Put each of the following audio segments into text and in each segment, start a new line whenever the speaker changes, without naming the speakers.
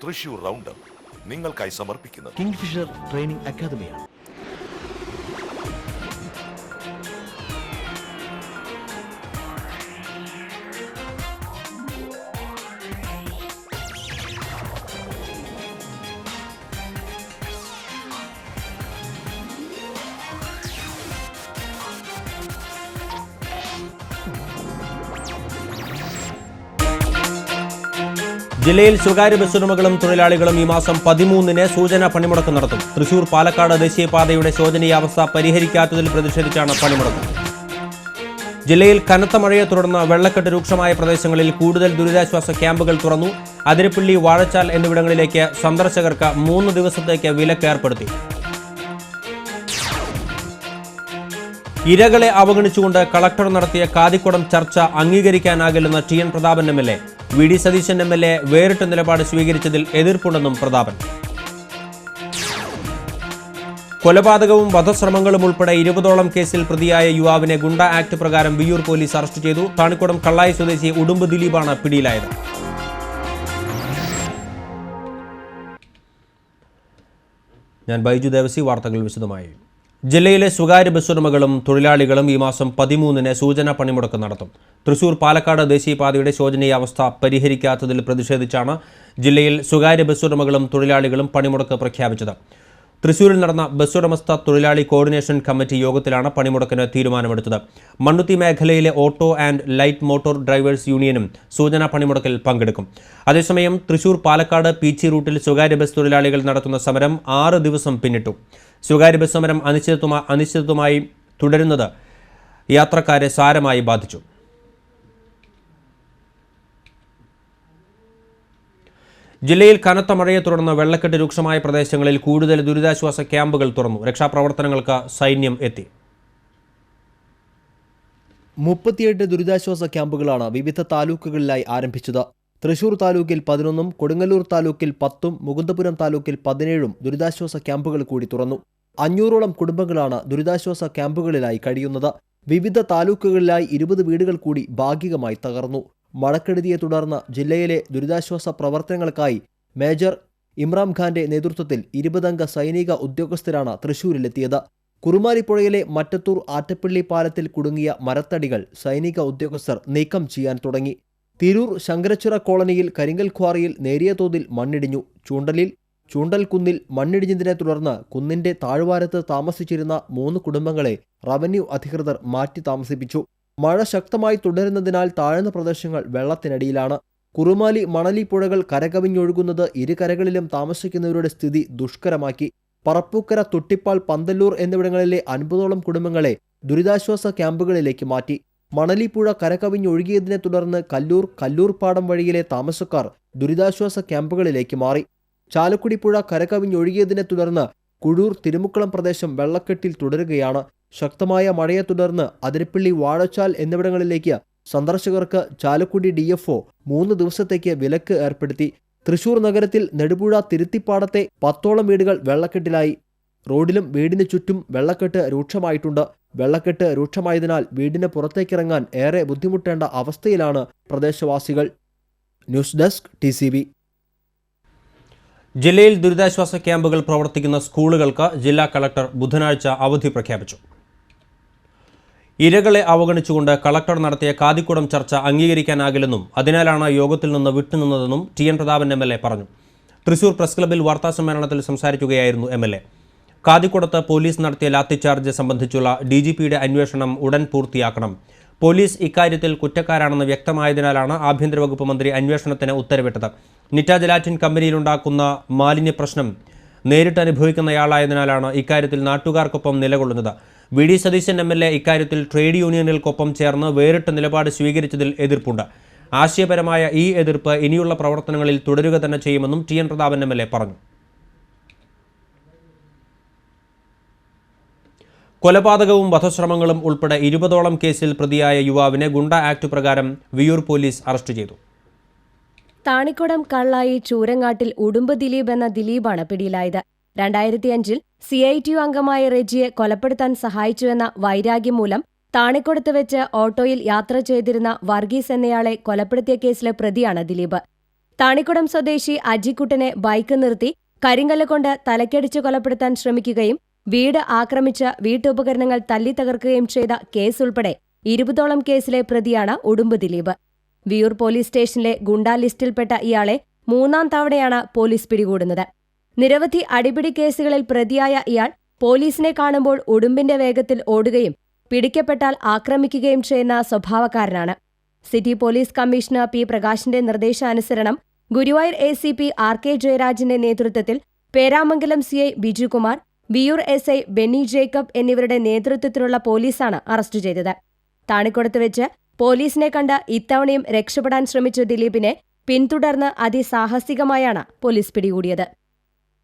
Thrissur roundup നിങ്ങൾക്കായി സമർപ്പിക്കുന്നത്
kingfisher training അക്കാദമിയാണ്.
ജില്ലയിൽ സ്വകാര്യ ബസ് ഉടമകളും തൊഴിലാളികളും ഈ മാസം 13-ന് സൂചനാ പണിമുടക്ക് നടത്തും. തൃശൂർ പാലക്കാട് ദേശീയപാതയുടെ ശോചനീയാവസ്ഥ പരിഹരിക്കാത്തതിൽ പ്രതിഷേധിച്ചാണ് പണിമുടക്ക്. ജില്ലയിൽ കനത്ത മഴയെ തുടർന്ന് വെള്ളക്കെട്ട് രൂക്ഷമായ പ്രദേശങ്ങളിൽ കൂടുതൽ ദുരിതാശ്വാസ ക്യാമ്പുകൾ തുറന്നു. അതിരപ്പള്ളി, വാഴച്ചാൽ എന്നിവിടങ്ങളിലേക്ക് സന്ദർശകർക്ക് 3 ദിവസത്തേക്ക് വിലക്ക് ഏർപ്പെടുത്തി. ഇരകളെ അവഗണിച്ചുകൊണ്ട് കളക്ടർ നടത്തിയ കാതിക്കുടം ചർച്ച അംഗീകരിക്കാനാകില്ലെന്ന് TN Prathapan MLA. VD Satheesan MLA വേറിട്ട നിലപാട് സ്വീകരിച്ചതിൽ എതിർപ്പുണ്ടെന്നും പ്രതാപൻ. കൊലപാതകവും വധശ്രമങ്ങളും ഉൾപ്പെടെ 20ഓളം കേസിൽ പ്രതിയായ യുവാവിനെ ഗുണ്ട ആക്ട് പ്രകാരം വിയ്യൂർ പോലീസ് അറസ്റ്റ് ചെയ്തു. താണിക്കുടം കള്ളായി സ്വദേശി ഉടുമ്പ് ദിലീപാണ് പിടിയിലായത്. ഞാൻ ബൈജു ദേവസി. വാർത്തകൾ വിശദമായി. ജില്ലയിലെ സ്വകാര്യ ബസ് ഉടമകളും തൊഴിലാളികളും ഈ മാസം 13-ന് സൂചനാ പണിമുടക്ക് നടത്തും. തൃശൂർ പാലക്കാട് ദേശീയപാതയുടെ ശോചനീയാവസ്ഥ പരിഹരിക്കാത്തതിൽ പ്രതിഷേധിച്ചാണ് ജില്ലയിൽ സ്വകാര്യ ബസ് ഉടമകളും തൊഴിലാളികളും പണിമുടക്ക് പ്രഖ്യാപിച്ചത്. തൃശൂരിൽ നടന്ന ബസ് ഉടമസ്ഥ തൊഴിലാളി കോർഡിനേഷൻ കമ്മിറ്റി യോഗത്തിലാണ് പണിമുടക്കിന് തീരുമാനമെടുത്തത്. മണ്ണുത്തി മേഖലയിലെ auto and light motor drivers യൂണിയനും സൂചനാ പണിമുടക്കിൽ പങ്കെടുക്കും. അതേസമയം തൃശൂർ പാലക്കാട് പീച്ചി റൂട്ടിൽ സ്വകാര്യ ബസ് തൊഴിലാളികൾ നടത്തുന്ന സമരം 6 ദിവസം പിന്നിട്ടു. സ്വകാര്യ ബസ് സമരം അനിശ്ചിതത്വമായി തുടരുന്നത് യാത്രക്കാരെ സാരമായി ബാധിച്ചു. ജില്ലയിൽ കനത്ത മഴയെ തുടർന്ന് വെള്ളക്കെട്ട് രൂക്ഷമായ പ്രദേശങ്ങളിൽ കൂടുതൽ ദുരിതാശ്വാസ ക്യാമ്പുകൾ തുറന്നു. രക്ഷാപ്രവർത്തനങ്ങൾക്ക് സൈന്യം എത്തി.
38 ദുരിതാശ്വാസ ക്യാമ്പുകളാണ് വിവിധ താലൂക്കുകളിലായി ആരംഭിച്ചത്. തൃശൂർ താലൂക്കിൽ 11-ഉം കൊടുങ്ങല്ലൂർ താലൂക്കിൽ 10-ഉം മുകുന്ദപുരം താലൂക്കിൽ 17-ഉം ദുരിതാശ്വാസ ക്യാമ്പുകൾ കൂടി തുറന്നു. 500ഓളം കുടുംബങ്ങളാണ് ദുരിതാശ്വാസ ക്യാമ്പുകളിലായി കഴിയുന്നത്. വിവിധ താലൂക്കുകളിലായി 20 വീടുകൾ കൂടി ഭാഗികമായി തകർന്നു. മഴക്കെടുതിയെ തുടർന്ന് ജില്ലയിലെ ദുരിതാശ്വാസ പ്രവർത്തനങ്ങൾക്കായി മേജർ ഇമ്രാൻഖാന്റെ നേതൃത്വത്തിൽ 20-അംഗ സൈനിക ഉദ്യോഗസ്ഥരാണ് തൃശൂരിലെത്തിയത്. കുറുമാലിപ്പുഴയിലെ മറ്റത്തൂർ ആറ്റപ്പള്ളി പാലത്തിൽ കുടുങ്ങിയ മരത്തടികൾ സൈനിക ഉദ്യോഗസ്ഥർ നീക്കം ചെയ്യാൻ തുടങ്ങി. തിരൂർ ശങ്കരച്ചിറ കോളനിയിൽ കരിങ്കൽ ക്വാറിയിൽ നേരിയ തോതിൽ മണ്ണിടിഞ്ഞു. ചൂണ്ടൽകുന്നിൽ മണ്ണിടിഞ്ഞതിനെ തുടർന്ന് കുന്നിന്റെ താഴ്വാരത്ത് താമസിച്ചിരുന്ന 3 കുടുംബങ്ങളെ റവന്യൂ അധികൃതർ മാറ്റി താമസിപ്പിച്ചു. മഴ ശക്തമായി തുടരുന്നതിനാൽ താഴ്ന്ന പ്രദേശങ്ങൾ വെള്ളത്തിനടിയിലാണ്. കുറുമാലി, മണലി പുഴകൾ കരകവിഞ്ഞൊഴുകുന്നത് ഇരുകരകളിലും താമസിക്കുന്നവരുടെ സ്ഥിതി ദുഷ്കരമാക്കി. പറപ്പൂക്കര, തൊട്ടിപ്പാൾ, പന്തല്ലൂർ എന്നിവിടങ്ങളിലെ 50ഓളം കുടുംബങ്ങളെ ദുരിതാശ്വാസ ക്യാമ്പുകളിലേക്ക് മാറ്റി. മണലിപ്പുഴ കരകവിഞ്ഞൊഴുകിയതിനെ തുടർന്ന് കല്ലൂർപ്പാടം വഴിയിലെ താമസക്കാർ ദുരിതാശ്വാസ ക്യാമ്പുകളിലേക്ക് മാറി. ചാലക്കുടി പുഴ കരകവിഞ്ഞൊഴുകിയതിനെ തുടർന്ന് കുഴൂർ, തിരുമുക്കളം പ്രദേശം വെള്ളക്കെട്ടിൽ തുടരുകയാണ്. ശക്തമായ മഴയെ തുടർന്ന് അതിരപ്പള്ളി, വാഴച്ചാൽ എന്നിവിടങ്ങളിലേക്ക് സന്ദർശകർക്ക് ചാലക്കുടി DFO 3 ദിവസത്തേക്ക് വിലക്ക് ഏർപ്പെടുത്തി. തൃശൂർ നഗരത്തിൽ നെടുപുഴ തിരുത്തിപ്പാടത്തെ 10ഓളം വീടുകൾ വെള്ളക്കെട്ടിലായി. റോഡിലും വീടിന് ചുറ്റും വെള്ളക്കെട്ട് രൂക്ഷമായിട്ടുണ്ട്. വെള്ളക്കെട്ട് രൂക്ഷമായതിനാൽ വീടിന് പുറത്തേക്കിറങ്ങാൻ ഏറെ ബുദ്ധിമുട്ടേണ്ട അവസ്ഥയിലാണ് പ്രദേശവാസികൾ. News desk TCB.
ജില്ലയിൽ ദുരിതാശ്വാസ ക്യാമ്പുകൾ പ്രവർത്തിക്കുന്ന സ്കൂളുകൾക്ക് ജില്ലാ കളക്ടർ ബുധനാഴ്ച അവധി പ്രഖ്യാപിച്ചു. ഇരകളെ അവഗണിച്ചുകൊണ്ട് കളക്ടർ നടത്തിയ കാതിക്കുടം ചർച്ച അംഗീകരിക്കാനാകില്ലെന്നും അതിനാലാണ് യോഗത്തിൽ നിന്ന് വിട്ടുനിന്നതെന്നും TN പ്രതാപൻ MLA പറഞ്ഞു. തൃശൂർ പ്രസ് ക്ലബ്ബിൽ വാർത്താസമ്മേളനത്തിൽ സംസാരിക്കുകയായിരുന്നു MLA. കാതിക്കുടത്ത് പോലീസ് നടത്തിയ ലാത്തിച്ചാർജ് സംബന്ധിച്ചുള്ള DGPയുടെ അന്വേഷണം ഉടൻ പൂർത്തിയാക്കണം. പോലീസ് ഇക്കാര്യത്തിൽ കുറ്റക്കാരാണെന്ന് വ്യക്തമായതിനാലാണ് ആഭ്യന്തര വകുപ്പ് മന്ത്രി അന്വേഷണത്തിന് ഉത്തരവിട്ടത്. നിറ്റ ജലാറ്റിൻ കമ്പനിയിലുണ്ടാക്കുന്ന മാലിന്യ പ്രശ്നം നേരിട്ട് അനുഭവിക്കുന്നയാളായതിനാലാണ് ഇക്കാര്യത്തിൽ നാട്ടുകാർക്കൊപ്പം നിലകൊള്ളുന്നത്. VD സതീശൻ MLA ഇക്കാര്യത്തിൽ ട്രേഡ് യൂണിയനുകൾക്കൊപ്പം ചേർന്ന് വേറിട്ട നിലപാട് സ്വീകരിച്ചതിൽ എതിർപ്പുണ്ട്. ആശയപരമായ ഈ എതിർപ്പ് ഇനിയുള്ള പ്രവർത്തനങ്ങളിൽ തുടരുക തന്നെ ചെയ്യുമെന്നും TN പ്രതാപൻ MLA പറഞ്ഞു. കൊലപാതകവും വധശ്രമങ്ങളും ഉൾപ്പെടെ 20ഓളം കേസിൽ പ്രതിയായ യുവാവിനെ ഗുണ്ട ആക്ട് പ്രകാരം വിയ്യൂർ പോലീസ് അറസ്റ്റ് ചെയ്തു.
താണിക്കുടം കള്ളായി ചൂരങ്ങാട്ടിൽ ഉടുമ്പ് ദിലീപ് എന്ന ദിലീപാണ് പിടിയിലായത്. 2005-ൽ CITU അംഗമായ റെജിയെ കൊലപ്പെടുത്താൻ സഹായിച്ചുവെന്ന വൈരാഗ്യം മൂലം താണിക്കുടത്ത് വെച്ച് ഓട്ടോയിൽ യാത്ര ചെയ്തിരുന്ന വർഗീസ് എന്നയാളെ കൊലപ്പെടുത്തിയ കേസിലെ പ്രതിയാണ് ദിലീപ്. താണിക്കുടം സ്വദേശി അജിക്കുട്ടനെ ബൈക്ക് നിർത്തി കരിങ്കല്ല് കൊണ്ട് തലക്കടിച്ച് കൊലപ്പെടുത്താൻ ശ്രമിക്കുകയും വീട് ആക്രമിച്ച് വീട്ടുപകരണങ്ങൾ തല്ലി തകർക്കുകയും ചെയ്ത കേസുൾപ്പെടെ 20ഓളം കേസിലെ പ്രതിയാണ് ഉടുമ്പ് ദിലീപ്. വിയൂർ പോലീസ് സ്റ്റേഷനിലെ ഗുണ്ടാ ലിസ്റ്റിൽപ്പെട്ട ഇയാളെ 3ാം തവണയാണ് പോലീസ് പിടികൂടുന്നത്. നിരവധി അടിപിടി കേസുകളിൽ പ്രതിയായ ഇയാൾ പോലീസിനെ കാണുമ്പോൾ ഉടുമ്പിന്റെ വേഗത്തിൽ ഓടുകയും പിടിക്കപ്പെട്ടാൽ ആക്രമിക്കുകയും ചെയ്യുന്ന സ്വഭാവക്കാരനാണ്. സിറ്റി പോലീസ് കമ്മീഷണർ പി പ്രകാശിന്റെ നിർദ്ദേശാനുസരണം ഗുരുവായൂർ ACP RK ജയരാജിന്റെ നേതൃത്വത്തിൽ പേരാമംഗലം CI ബിജുകുമാർ, വിയൂർ SI ബെന്നി ജേക്കബ് എന്നിവരുടെ നേതൃത്വത്തിലുള്ള പോലീസാണ് അറസ്റ്റ് ചെയ്തത്. താണിക്കുടത്ത് വെച്ച് പോലീസിനെ കണ്ട് ഇത്തവണയും രക്ഷപ്പെടാൻ ശ്രമിച്ച ദിലീപിനെ പിന്തുടർന്ന് അതിസാഹസികമായാണ് പോലീസ് പിടികൂടിയത്.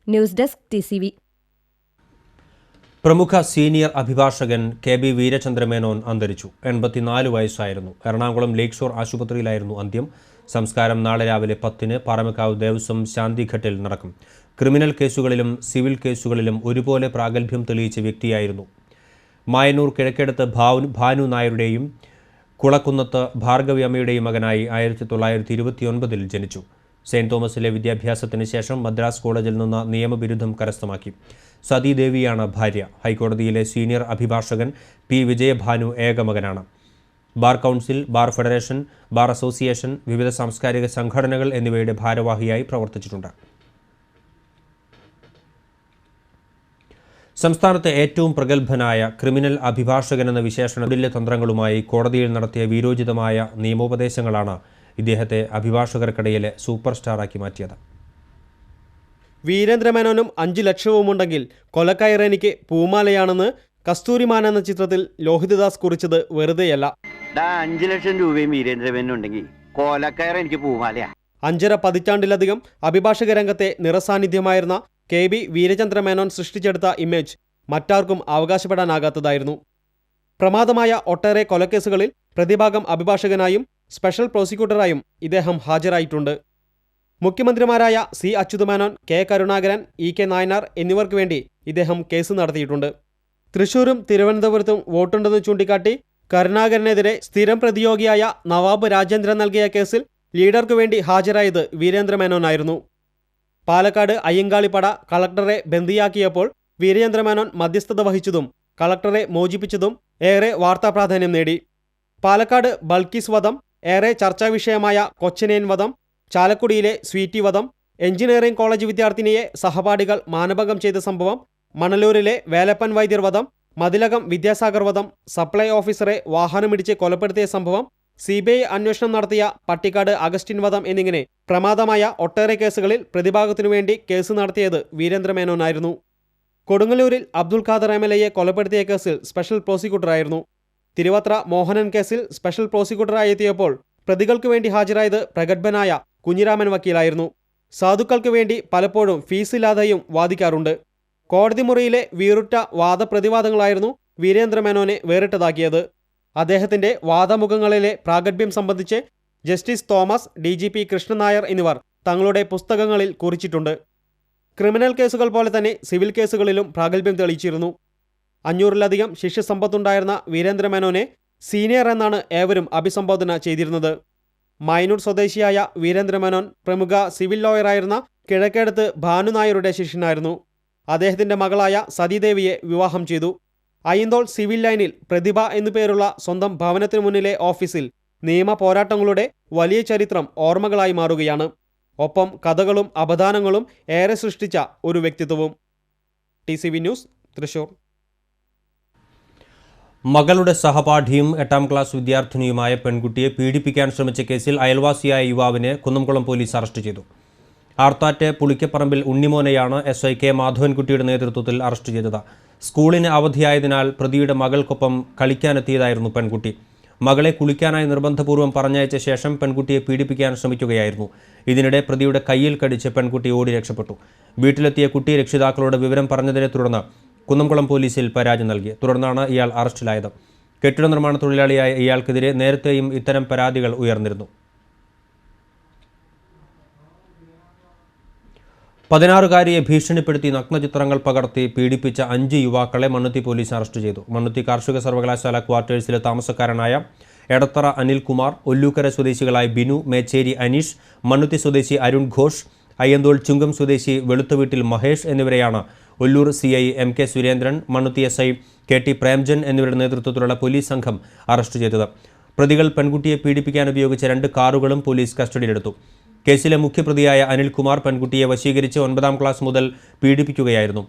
News desk TCV.
പ്രമുഖ സീനിയർ അഭിഭാഷകൻ KB വീരചന്ദ്രമേനോൻ അന്തരിച്ചു. 84 വയസ്സായിരുന്നു. എറണാകുളം ലേക്ക് ഷോർ ആശുപത്രിയിലായിരുന്നു അന്ത്യം. സംസ്കാരം നാളെ രാവിലെ 10-ന് പാറമേക്കാവ് ദേവസ്വം ശാന്തിഘട്ടിൽ നടക്കും. ക്രിമിനൽ കേസുകളിലും സിവിൽ കേസുകളിലും ഒരുപോലെ പ്രാഗൽഭ്യം തെളിയിച്ച വ്യക്തിയായിരുന്നു. മായന്നൂർ കിഴക്കേടത്ത് ഭാനു നായരുടെയും കുളക്കുന്നത്ത് ഭാർഗവി അമ്മയുടെയും മകനായി 1929 ജനിച്ചു. സെയിന്റ് തോമസിലെ വിദ്യാഭ്യാസത്തിന് ശേഷം മദ്രാസ് കോളേജിൽ നിന്ന് നിയമബിരുദം കരസ്ഥമാക്കി. സതീദേവിയാണ് ഭാര്യ. ഹൈക്കോടതിയിലെ സീനിയർ അഭിഭാഷകൻ P. വിജയഭാനു ഏകമകനാണ്. Bar council, bar federation, bar association, വിവിധ സാംസ്കാരിക സംഘടനകൾ എന്നിവയുടെ ഭാരവാഹിയായി പ്രവർത്തിച്ചിട്ടുണ്ട്. സംസ്ഥാനത്തെ ഏറ്റവും പ്രഗത്ഭനായ ക്രിമിനൽ അഭിഭാഷകനെന്ന വിശേഷണ തന്ത്രങ്ങളുമായി കോടതിയിൽ നടത്തിയ വീരോചിതമായ നിയമോപദേശങ്ങളാണ് ഇദ്ദേഹത്തെ അഭിഭാഷകർക്കിടയിലെ സൂപ്പർ സ്റ്റാറാക്കി മാറ്റിയത്.
വീരേന്ദ്രമേനോനും 5 ലക്ഷവുമുണ്ടെങ്കിൽ കൊലക്കയറെനിക്ക് പൂമാലയാണെന്ന് കസ്തൂരിമാൻ എന്ന ചിത്രത്തിൽ ലോഹിതദാസ് കുറിച്ചത് വെറുതെയല്ല.
5 ലക്ഷം രൂപയും വീരേന്ദ്രമേനുണ്ടെങ്കിൽ കൊലക്കയർ എനിക്ക് പൂമാലയാ.
5.5 പതിറ്റാണ്ടിലധികം അഭിഭാഷക രംഗത്തെ നിറസാന്നിധ്യമായിരുന്ന KB വീരചന്ദ്രമേനോൻ സൃഷ്ടിച്ചെടുത്ത ഇമേജ് മറ്റാർക്കും അവകാശപ്പെടാനാകാത്തതായിരുന്നു. പ്രമാദമായ ഒട്ടേറെ കൊലക്കേസുകളിൽ പ്രതിഭാഗം അഭിഭാഷകനായും സ്പെഷ്യൽ പ്രോസിക്യൂട്ടറായും ഇദ്ദേഹം ഹാജരായിട്ടുണ്ട്. മുഖ്യമന്ത്രിമാരായ C. Achutha Menon, K. Karunakaran, E. K. Nayanar എന്നിവർക്ക് വേണ്ടി ഇദ്ദേഹം കേസ് നടത്തിയിട്ടുണ്ട്. തൃശൂരും തിരുവനന്തപുരത്തും വോട്ടുണ്ടെന്ന് ചൂണ്ടിക്കാട്ടി കരുണാകരനെതിരെ സ്ഥിരം പ്രതിയോഗിയായ നവാബ് രാജേന്ദ്രൻ നൽകിയ കേസിൽ ലീഡർക്കു വേണ്ടി ഹാജരായത് വീരേന്ദ്രമേനോനായിരുന്നു. പാലക്കാട് അയ്യങ്കാളിപ്പട കളക്ടറെ ബന്ദിയാക്കിയപ്പോൾ വീരേന്ദ്രമേനോൻ മധ്യസ്ഥത വഹിച്ചതും കളക്ടറെ മോചിപ്പിച്ചതും ഏറെ വാർത്താപ്രാധാന്യം നേടി. പാലക്കാട് ബൾക്കീസ് വധം, ഏറെ ചർച്ചാവിഷയമായ കൊച്ചനേൻ വധം, ചാലക്കുടിയിലെ സ്വീറ്റി വധം, എഞ്ചിനീയറിംഗ് കോളേജ് വിദ്യാർത്ഥിനിയെ സഹപാഠികൾ മാനഭംഗം ചെയ്ത സംഭവം, മണലൂരിലെ വേലപ്പൻ വൈദ്യർ വധം, മതിലകം വിദ്യാസാഗർ വധം, സപ്ലൈ ഓഫീസറെ വാഹനമിടിച്ച് കൊലപ്പെടുത്തിയ സംഭവം, CBI അന്വേഷണം നടത്തിയ പട്ടിക്കാട് അഗസ്റ്റിൻ വധം എന്നിങ്ങനെ പ്രമാദമായ ഒട്ടേറെ കേസുകളിൽ പ്രതിഭാഗത്തിനു വേണ്ടി കേസ് നടത്തിയത് വീരേന്ദ്രമേനോനായിരുന്നു. കൊടുങ്ങല്ലൂരിൽ അബ്ദുൽ ഖാദർ MLA കൊലപ്പെടുത്തിയ കേസിൽ സ്പെഷ്യൽ പ്രോസിക്യൂട്ടറായിരുന്നു. തിരുവത്ര മോഹനൻ കേസിൽ സ്പെഷ്യൽ പ്രോസിക്യൂട്ടറായി എത്തിയപ്പോൾ പ്രതികൾക്ക് വേണ്ടി ഹാജരായത് പ്രഗത്ഭനായ കുഞ്ഞിരാമൻ വക്കീലായിരുന്നു. സാധുക്കൾക്ക് വേണ്ടി പലപ്പോഴും ഫീസില്ലാതെയും വാദിക്കാറുണ്ട്. കോടതി മുറിയിലെ വീറുറ്റ വാദപ്രതിവാദങ്ങളായിരുന്നു വീരേന്ദ്രമേനോനെ വേറിട്ടതാക്കിയത്. അദ്ദേഹത്തിന്റെ വാദമുഖങ്ങളിലെ പ്രാഗൽഭ്യം സംബന്ധിച്ച് justice Thomas, DGP Krishnan Nair എന്നിവർ തങ്ങളുടെ പുസ്തകങ്ങളിൽ കുറിച്ചിട്ടുണ്ട്. ക്രിമിനൽ കേസുകൾ പോലെ തന്നെ സിവിൽ കേസുകളിലും പ്രാഗൽഭ്യം തെളിയിച്ചിരുന്നു. 500-ലധികം ശിഷ്യസമ്പത്തുണ്ടായിരുന്ന വീരേന്ദ്രമേനോനെ സീനിയർ എന്നാണ് ഏവരും അഭിസംബോധന ചെയ്തിരുന്നത്. മായന്നൂർ സ്വദേശിയായ വീരേന്ദ്രമേനോൻ പ്രമുഖ സിവിൽ ലോയറായിരുന്ന കിഴക്കേടത്ത് ഭാനു നായരുടെ ശിഷ്യനായിരുന്നു. അദ്ദേഹത്തിന്റെ മകളായ സതീദേവിയെ വിവാഹം ചെയ്തു. അയ്യന്തോൾ സിവിൽ ലൈനിൽ പ്രതിഭ എന്നുപേരുള്ള സ്വന്തം ഭവനത്തിനു മുന്നിലെ ഓഫീസിൽ നിയമ പോരാട്ടങ്ങളുടെ വലിയ ചരിത്രം ഓർമ്മകളായി മാറുകയാണ്. ഒപ്പം കഥകളും അപദാനങ്ങളും ഏറെ സൃഷ്ടിച്ച ഒരു വ്യക്തിത്വവും. TCV news, Thrissur.
മകളുടെ സഹപാഠിയും 8ാം ക്ലാസ് വിദ്യാർത്ഥിനിയുമായ പെൺകുട്ടിയെ പീഡിപ്പിക്കാൻ ശ്രമിച്ച കേസിൽ അയൽവാസിയായ യുവാവിനെ കുന്നംകുളം പോലീസ് അറസ്റ്റ് ചെയ്തു. Arthat Pulikkaparambil ഉണ്ണിമോനെയാണ് SI K. മാധവൻകുട്ടിയുടെ നേതൃത്വത്തിൽ അറസ്റ്റ് ചെയ്തത്. സ്കൂളിന് അവധിയായതിനാൽ പ്രതിയുടെ മകൾക്കൊപ്പം കളിക്കാനെത്തിയതായിരുന്നു പെൺകുട്ടി. മകളെ കുളിക്കാനായി നിർബന്ധപൂർവ്വം പറഞ്ഞയച്ച ശേഷം പെൺകുട്ടിയെ പീഡിപ്പിക്കാൻ ശ്രമിക്കുകയായിരുന്നു. ഇതിനിടെ പ്രതിയുടെ കയ്യിൽ കടിച്ച് പെൺകുട്ടി ഓടി രക്ഷപ്പെട്ടു. വീട്ടിലെത്തിയ കുട്ടി രക്ഷിതാക്കളോട് വിവരം പറഞ്ഞതിനെ തുടർന്ന് കുന്നംകുളം പോലീസിൽ പരാതി നൽകി. തുടർന്നാണ് ഇയാൾ അറസ്റ്റിലായത്. കെട്ടിട നിർമ്മാണ തൊഴിലാളിയായ ഇയാൾക്കെതിരെ നേരത്തെയും ഇത്തരം പരാതികൾ ഉയർന്നിരുന്നു. 16-കാരിയെ ഭീഷണിപ്പെടുത്തി നഗ്നചിത്രങ്ങൾ പകർത്തി പീഡിപ്പിച്ച 5 യുവാക്കളെ മണ്ണുത്തി പോലീസ് അറസ്റ്റ് ചെയ്തു. മണ്ണുത്തി കാർഷിക സർവകലാശാല ക്വാർട്ടേഴ്സിലെ താമസക്കാരനായ എടത്തറ അനിൽകുമാർ, ഒല്ലൂക്കര സ്വദേശികളായ ബിനു, മേച്ചേരി അനീഷ്, മണ്ണുത്തി സ്വദേശി അരുൺ ഘോഷ്, അയ്യന്തോൾ ചുങ്കം സ്വദേശി വെളുത്തുവീട്ടിൽ മഹേഷ് എന്നിവരെയാണ് Ollur CI MK Surendran, Mannuthy SI KT പ്രേംജൻ എന്നിവരുടെ നേതൃത്വത്തിലുള്ള പോലീസ് സംഘം അറസ്റ്റ് ചെയ്തത്. പ്രതികൾ പെൺകുട്ടിയെ പീഡിപ്പിക്കാൻ ഉപയോഗിച്ച 2 കാറുകളും പോലീസ് കസ്റ്റഡിയിലെടുത്തു. കേസിലെ മുഖ്യപ്രതിയായ അനിൽകുമാർ പെൺകുട്ടിയെ വശീകരിച്ച് 9ാം ക്ലാസ് മുതൽ പീഡിപ്പിക്കുകയായിരുന്നു.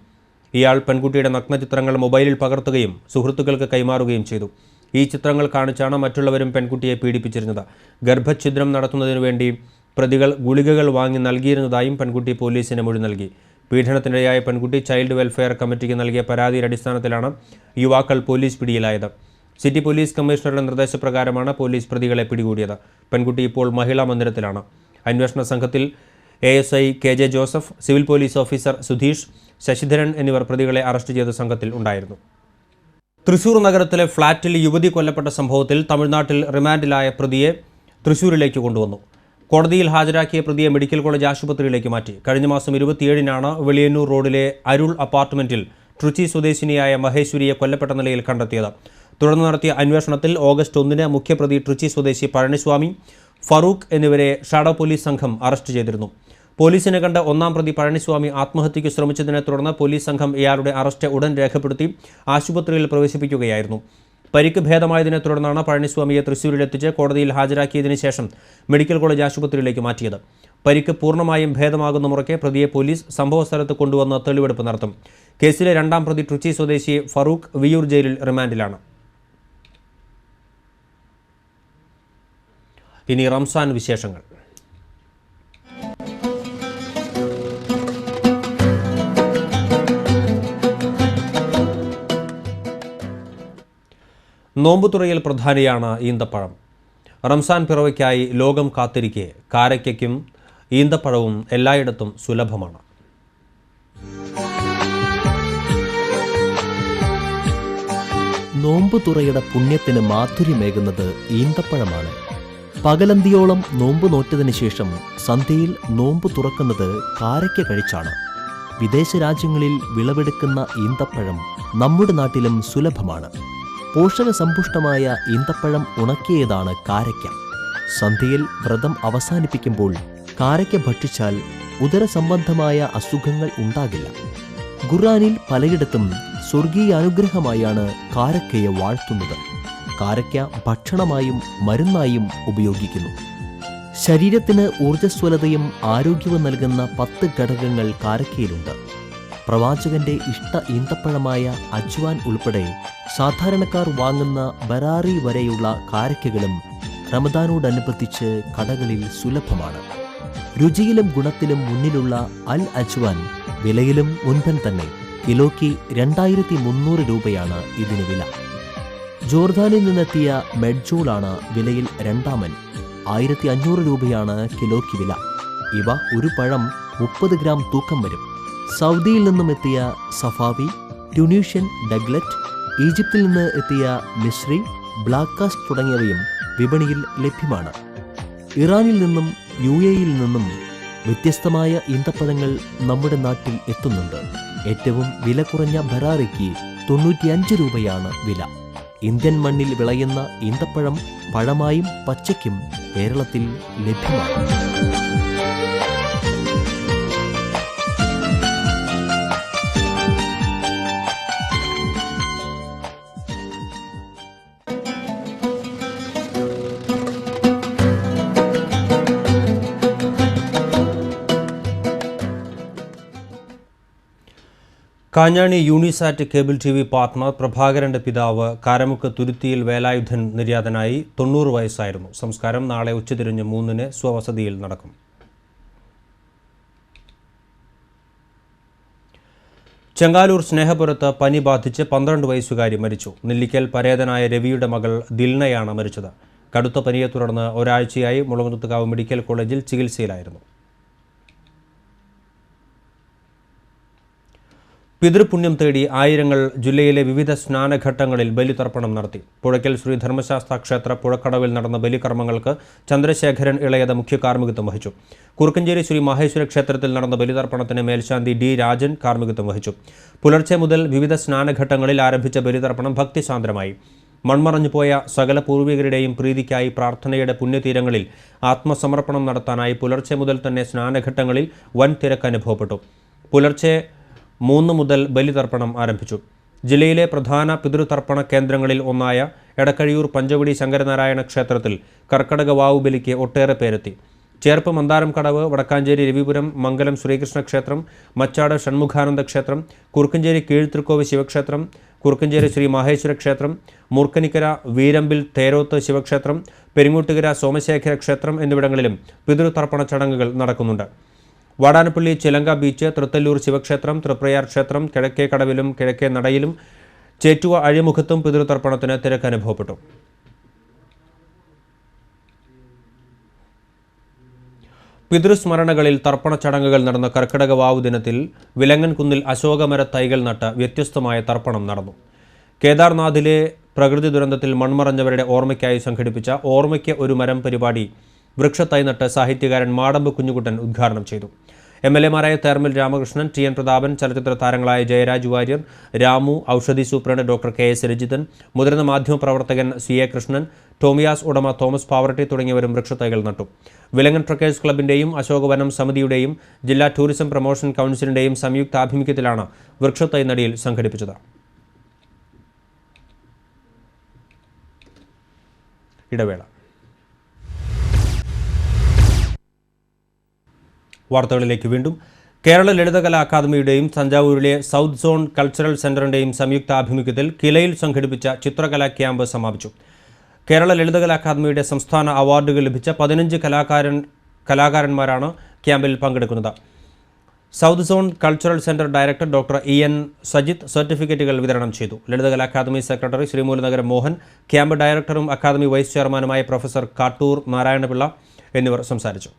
ഇയാൾ പെൺകുട്ടിയുടെ നഗ്നചിത്രങ്ങൾ മൊബൈലിൽ പകർത്തുകയും സുഹൃത്തുക്കൾക്ക് കൈമാറുകയും ചെയ്തു. ഈ ചിത്രങ്ങൾ കാണിച്ചാണ് മറ്റുള്ളവരും പെൺകുട്ടിയെ പീഡിപ്പിച്ചിരുന്നത്. ഗർഭഛിദ്രം നടത്തുന്നതിനു വേണ്ടി പ്രതികൾ ഗുളികകൾ വാങ്ങി നൽകിയിരുന്നതായും പെൺകുട്ടി പോലീസിന് മൊഴി നൽകി. പീഡനത്തിനിരയായ പെൺകുട്ടി ചൈൽഡ് വെൽഫെയർ കമ്മിറ്റിക്ക് നൽകിയ പരാതിയുടെ അടിസ്ഥാനത്തിലാണ് യുവാക്കൾ പോലീസ് പിടിയിലായത്. സിറ്റി പോലീസ് കമ്മീഷണറുടെ നിർദ്ദേശപ്രകാരമാണ് പോലീസ് പ്രതികളെ പിടികൂടിയത്. പെൺകുട്ടി ഇപ്പോൾ മഹിളാ മന്ദിരത്തിലാണ്. അന്വേഷണ സംഘത്തിൽ ASI KJ Joseph, civil police officer Sudheesh, Sasidharan എന്നിവർ പ്രതികളെ അറസ്റ്റ് ചെയ്ത സംഘത്തിൽ ഉണ്ടായിരുന്നു. തൃശൂർ നഗരത്തിലെ ഫ്ളാറ്റിൽ യുവതി കൊല്ലപ്പെട്ട സംഭവത്തിൽ തമിഴ്നാട്ടിൽ റിമാൻഡിലായ പ്രതിയെ തൃശൂരിലേക്ക് കൊണ്ടുവന്നു. കോടതിയിൽ ഹാജരാക്കിയ പ്രതിയെ മെഡിക്കൽ കോളേജ് ആശുപത്രിയിലേക്ക് മാറ്റി. കഴിഞ്ഞ മാസം 27-നാണ് വെളിയന്നൂർ റോഡിലെ അരുൾ അപ്പാർട്ട്മെന്റിൽ ട്രിച്ചി സ്വദേശിനിയായ മഹേശ്വരിയെ കൊല്ലപ്പെട്ട നിലയിൽ കണ്ടെത്തിയത്. തുടർന്ന് നടത്തിയ അന്വേഷണത്തിൽ ഓഗസ്റ്റ് 1-ന് മുഖ്യപ്രതി ട്രിച്ചി സ്വദേശി പഴനിസ്വാമി, ഫറൂഖ് എന്നിവരെ ഷാഡോ പോലീസ് സംഘം അറസ്റ്റ് ചെയ്തിരുന്നു. പോലീസിനെ കണ്ട് 1-ാം പ്രതി പഴനിസ്വാമി ആത്മഹത്യയ്ക്ക് ശ്രമിച്ചതിനെ തുടർന്ന് പോലീസ് സംഘം ഇയാളുടെ അറസ്റ്റ് ഉടൻ രേഖപ്പെടുത്തി ആശുപത്രിയിൽ പ്രവേശിപ്പിക്കുകയായിരുന്നു. പരിക്ക് ഭേദമായതിനെ തുടർന്നാണ് പഴനിസ്വാമിയെ തൃശ്ശൂരിലെത്തിച്ച് കോടതിയിൽ ഹാജരാക്കിയതിനു ശേഷം മെഡിക്കൽ കോളേജ് ആശുപത്രിയിലേക്ക് മാറ്റിയത്. പരിക്ക് പൂർണ്ണമായും ഭേദമാകുന്ന മുറയ്ക്ക് പ്രതിയെ പോലീസ് സംഭവസ്ഥലത്ത് കൊണ്ടുവന്ന് തെളിവെടുപ്പ് നടത്തും. കേസിലെ 2-ാം പ്രതി ട്രിച്ചി സ്വദേശി ഫറൂഖ് വിയൂർ ജയിലിൽ റിമാൻഡിലാണ്. ഇനി റംസാൻ വിശേഷങ്ങൾ. നോമ്പുതുറയിൽ പ്രധാനിയാണ് ഈന്തപ്പഴം. റംസാൻ പിറവയ്ക്കായി ലോകം കാത്തിരിക്കെ കാരയ്ക്കും ഈന്തപ്പഴവും എല്ലായിടത്തും സുലഭമാണ്.
നോമ്പുതുറയുടെ പുണ്യത്തിന് മാധുര്യമേകുന്നത് ഈന്തപ്പഴമാണ്. പകലന്തിയോളം നോമ്പ് നോറ്റതിന് ശേഷം സന്ധ്യയിൽ നോമ്പ് തുറക്കുന്നത് കാരയ്ക്ക കഴിച്ചാണ്. വിദേശ രാജ്യങ്ങളിൽ വിളവെടുക്കുന്ന ഈന്തപ്പഴം നമ്മുടെ നാട്ടിലും സുലഭമാണ്. പോഷകസമ്പുഷ്ടമായ ഈന്തപ്പഴം ഉണക്കിയതാണ് കാരയ്ക്ക. സന്ധ്യയിൽ വ്രതം അവസാനിപ്പിക്കുമ്പോൾ കാരയ്ക്ക ഭക്ഷിച്ചാൽ ഉദരസംബന്ധമായ അസുഖങ്ങൾ ഉണ്ടാകില്ല. ഖുർആനിൽ പലയിടത്തും സ്വർഗീയ അനുഗ്രഹമായാണ് കാരയ്ക്കയെ വാഴ്ത്തുന്നത്. കാരയ്ക്ക ഭക്ഷണമായും മരുന്നായും ഉപയോഗിക്കുന്നു. ശരീരത്തിന് ഊർജ്ജസ്വലതയും ആരോഗ്യവും നൽകുന്ന 10 ഘടകങ്ങൾ കാരയ്ക്കയിലുണ്ട്. പ്രവാചകന്റെ ഇഷ്ട ഈന്തപ്പഴമായ അജ്വാൻ ഉൾപ്പെടെ സാധാരണക്കാർ വാങ്ങുന്ന ബറാറി വരെയുള്ള കാരയ്ക്കകളും റമദാനോടനുബന്ധിച്ച് കടകളിൽ സുലഭമാണ്. രുചിയിലും ഗുണത്തിലും മുന്നിലുള്ള അൽ അജ്വാൻ വിലയിലും മുൻപൻ തന്നെ. കിലോയ്ക്ക് 2300 രൂപയാണ് ഇതിന് വില. ജോർദാനിൽ നിന്നെത്തിയ മെഡ്ജോളാണ് വിലയിൽ 2ാമൻ. 1500 രൂപയാണ് കിലോയ്ക്ക് വില. ഇവ ഒരു പഴം 30 ഗ്രാം തൂക്കം വരും. സൗദിയിൽ നിന്നും എത്തിയ സഫാവി, ട്യൂണീഷ്യൻ ഡഗ്ലറ്റ്, ഈജിപ്തിൽ നിന്ന് എത്തിയ മിശ്രി, ബ്ലാക്ക് കാസ്റ്റ് തുടങ്ങിയവയും വിപണിയിൽ ലഭ്യമാണ്. ഇറാനിൽ നിന്നും UAEയിൽ നിന്നും വ്യത്യസ്തമായ ഈന്തപ്പഴങ്ങൾ നമ്മുടെ നാട്ടിൽ എത്തുന്നുണ്ട്. ഏറ്റവും വില കുറഞ്ഞ ബറാറിക്ക് 95 രൂപയാണ് വില. ഇന്ത്യൻ മണ്ണിൽ വിളയുന്ന ഈന്തപ്പഴം പഴമായും പച്ചയ്ക്കും കേരളത്തിൽ ലഭ്യമാണ്.
കാഞ്ഞാണി യൂണിസാറ്റ് കേബിൾ TV പാർട്ട്ണർ പ്രഭാകരന്റെ പിതാവ് കാരമുക്ക് തുരുത്തിയിൽ വേലായുധൻ നിര്യാതനായി. 90 വയസ്സായിരുന്നു. സംസ്കാരം നാളെ ഉച്ചതിരിഞ്ഞ് 3-ന് സ്വവസതിയിൽ നടക്കും. ചെങ്ങാലൂർ സ്നേഹപുരത്ത് പനി ബാധിച്ച് 12 വയസ്സുകാരി മരിച്ചു. നെല്ലിക്കൽ പരേതനായ രവിയുടെ മകൾ ദിൽനയാണ് മരിച്ചത്. കടുത്ത പനിയെ തുടർന്ന് ഒരാഴ്ചയായി മുളകുന്നത്തുകാവ് മെഡിക്കൽ കോളേജിൽ ചികിത്സയിലായിരുന്നു. പിതൃപുണ്യം തേടി ആയിരങ്ങൾ ജില്ലയിലെ വിവിധ സ്നാനഘട്ടങ്ങളിൽ ബലിതർപ്പണം നടത്തി. പുഴയ്ക്കൽ ശ്രീ ധർമ്മശാസ്ത്ര ക്ഷേത്ര പുഴക്കടവിൽ നടന്ന ബലികർമ്മങ്ങൾക്ക് ചന്ദ്രശേഖരൻ ഇളയത് മുഖ്യ കാർമ്മികത്വം വഹിച്ചു. കുറുക്കഞ്ചേരി ശ്രീ മഹേശ്വര ക്ഷേത്രത്തിൽ നടന്ന ബലിതർപ്പണത്തിന് മേൽശാന്തി D. രാജൻ കാർമ്മികത്വം വഹിച്ചു. പുലർച്ചെ മുതൽ വിവിധ സ്നാനഘട്ടങ്ങളിൽ ആരംഭിച്ച ബലിതർപ്പണം ഭക്തിസാന്ദ്രമായി. മൺമറഞ്ഞുപോയ സകല പൂർവികരുടെയും പ്രീതിക്കായി പ്രാർത്ഥനയുടെ പുണ്യതീരങ്ങളിൽ ആത്മസമർപ്പണം നടത്താനായി പുലർച്ചെ മുതൽ തന്നെ സ്നാനഘട്ടങ്ങളിൽ വൻ തിരക്ക് അനുഭവപ്പെട്ടു. പുലർച്ചെ 3 മുതൽ ബലിതർപ്പണം ആരംഭിച്ചു. ജില്ലയിലെ പ്രധാന പിതൃതർപ്പണ കേന്ദ്രങ്ങളിൽ ഒന്നായ എടക്കഴിയൂർ പഞ്ചവടി ശങ്കരനാരായണ ക്ഷേത്രത്തിൽ കർക്കടക വാവു ബലിക്ക് ഒട്ടേറെ പേരെത്തി. ചേർപ്പ് മന്ദാരം കടവ്, വടക്കാഞ്ചേരി രവിപുരം, മംഗലം ശ്രീകൃഷ്ണ ക്ഷേത്രം, മച്ചാട് ഷൺമുഖാനന്ദ ക്ഷേത്രം, കുറുക്കഞ്ചേരി കീഴ്തൃക്കോവ് ശിവക്ഷേത്രം, കുറുക്കഞ്ചേരി ശ്രീ മഹേശ്വര ക്ഷേത്രം, മൂർക്കനിക്കര വീരമ്പിൽ തേരോത്ത് ശിവക്ഷേത്രം, പെരിങ്ങോട്ടുകര സോമശേഖര ക്ഷേത്രം എന്നിവിടങ്ങളിലും പിതൃതർപ്പണ ചടങ്ങുകൾ നടക്കുന്നുണ്ട്. വാടാനപ്പള്ളി ചിലങ്ക ബീച്ച്, തൃത്തല്ലൂർ ശിവക്ഷേത്രം, തൃപ്രയാർ ക്ഷേത്രം, കിഴക്കേ കടവിലും കിഴക്കേ നടയിലും ചേറ്റുവ അഴിമുഖത്തും പിതൃതർപ്പണത്തിന് തിരക്ക് അനുഭവപ്പെട്ടു. പിതൃസ്മരണകളിൽ തർപ്പണ ചടങ്ങുകൾ നടന്ന കർക്കിടക വാവു ദിനത്തിൽ വിലങ്ങൻകുന്നിൽ അശോകമര തൈകൾ നട്ട് വ്യത്യസ്തമായ തർപ്പണം നടന്നു. കേദാർനാഥിലെ പ്രകൃതി ദുരന്തത്തിൽ മൺമറഞ്ഞവരുടെ ഓർമ്മയ്ക്കായി സംഘടിപ്പിച്ച ഓർമ്മയ്ക്ക് ഒരു മരം പരിപാടി വൃക്ഷത്തൈ നട്ട് സാഹിത്യകാരൻ മാടമ്പ് കുഞ്ഞുകുട്ടൻ ഉദ്ഘാടനം ചെയ്തു. എംഎൽഎമാരായ തേർമൽ രാമകൃഷ്ണൻ, ടി.എൻ. പ്രതാപൻ, ചലച്ചിത്ര താരങ്ങളായ Jayaraj Warrier, Ramu, Aushadhi superintendent doctor KS. Rajithan, മുതിർന്ന മാധ്യമപ്രവർത്തകൻ സി.എ. കൃഷ്ണൻ, ടോമിയാസ് ഉടമ തോമസ് പാവറട്ടി തുടങ്ങിയവരും വൃക്ഷത്തൈകൾ നട്ടു. വിലങ്ങൻ ട്രക്കേഴ്സ് ക്ലബിന്റെയും അശോകവനം സമിതിയുടെയും ജില്ലാ ടൂറിസം പ്രൊമോഷൻ കൗൺസിലിന്റെയും സംയുക്ത ആഭിമുഖ്യത്തിലാണ് വൃക്ഷത്തൈ നടിയിൽ സംഘടിപ്പിച്ചത്. ഇടവേള. വാർത്തകളിലേക്ക് വീണ്ടും. കേരള ലളിതകലാ അക്കാദമിയുടെയും തഞ്ചാവൂരിലെ സൗത്ത് സോൺ കൾച്ചറൽ സെന്ററിന്റെയും സംയുക്ത ആഭിമുഖ്യത്തിൽ കിലയിൽ സംഘടിപ്പിച്ച ചിത്രകലാ ക്യാമ്പ് സമാപിച്ചു. കേരള ലളിതകലാ അക്കാദമിയുടെ സംസ്ഥാന അവാർഡുകൾ ലഭിച്ച 15 കലാകാരന്മാരാണ് ക്യാമ്പിൽ പങ്കെടുക്കുന്നത്. South zone cultural centre director doctor E N. Sajith സർട്ടിഫിക്കറ്റുകൾ വിതരണം ചെയ്തു. Lalithakala academy secretary Sreemoolanagaram Mohan, camp ഡയറക്ടറും അക്കാദമി വൈസ് ചെയർമാനുമായ പ്രൊഫസർ കാട്ടൂർ നാരായണപിള്ള എന്നിവർ സംസാരിച്ചു.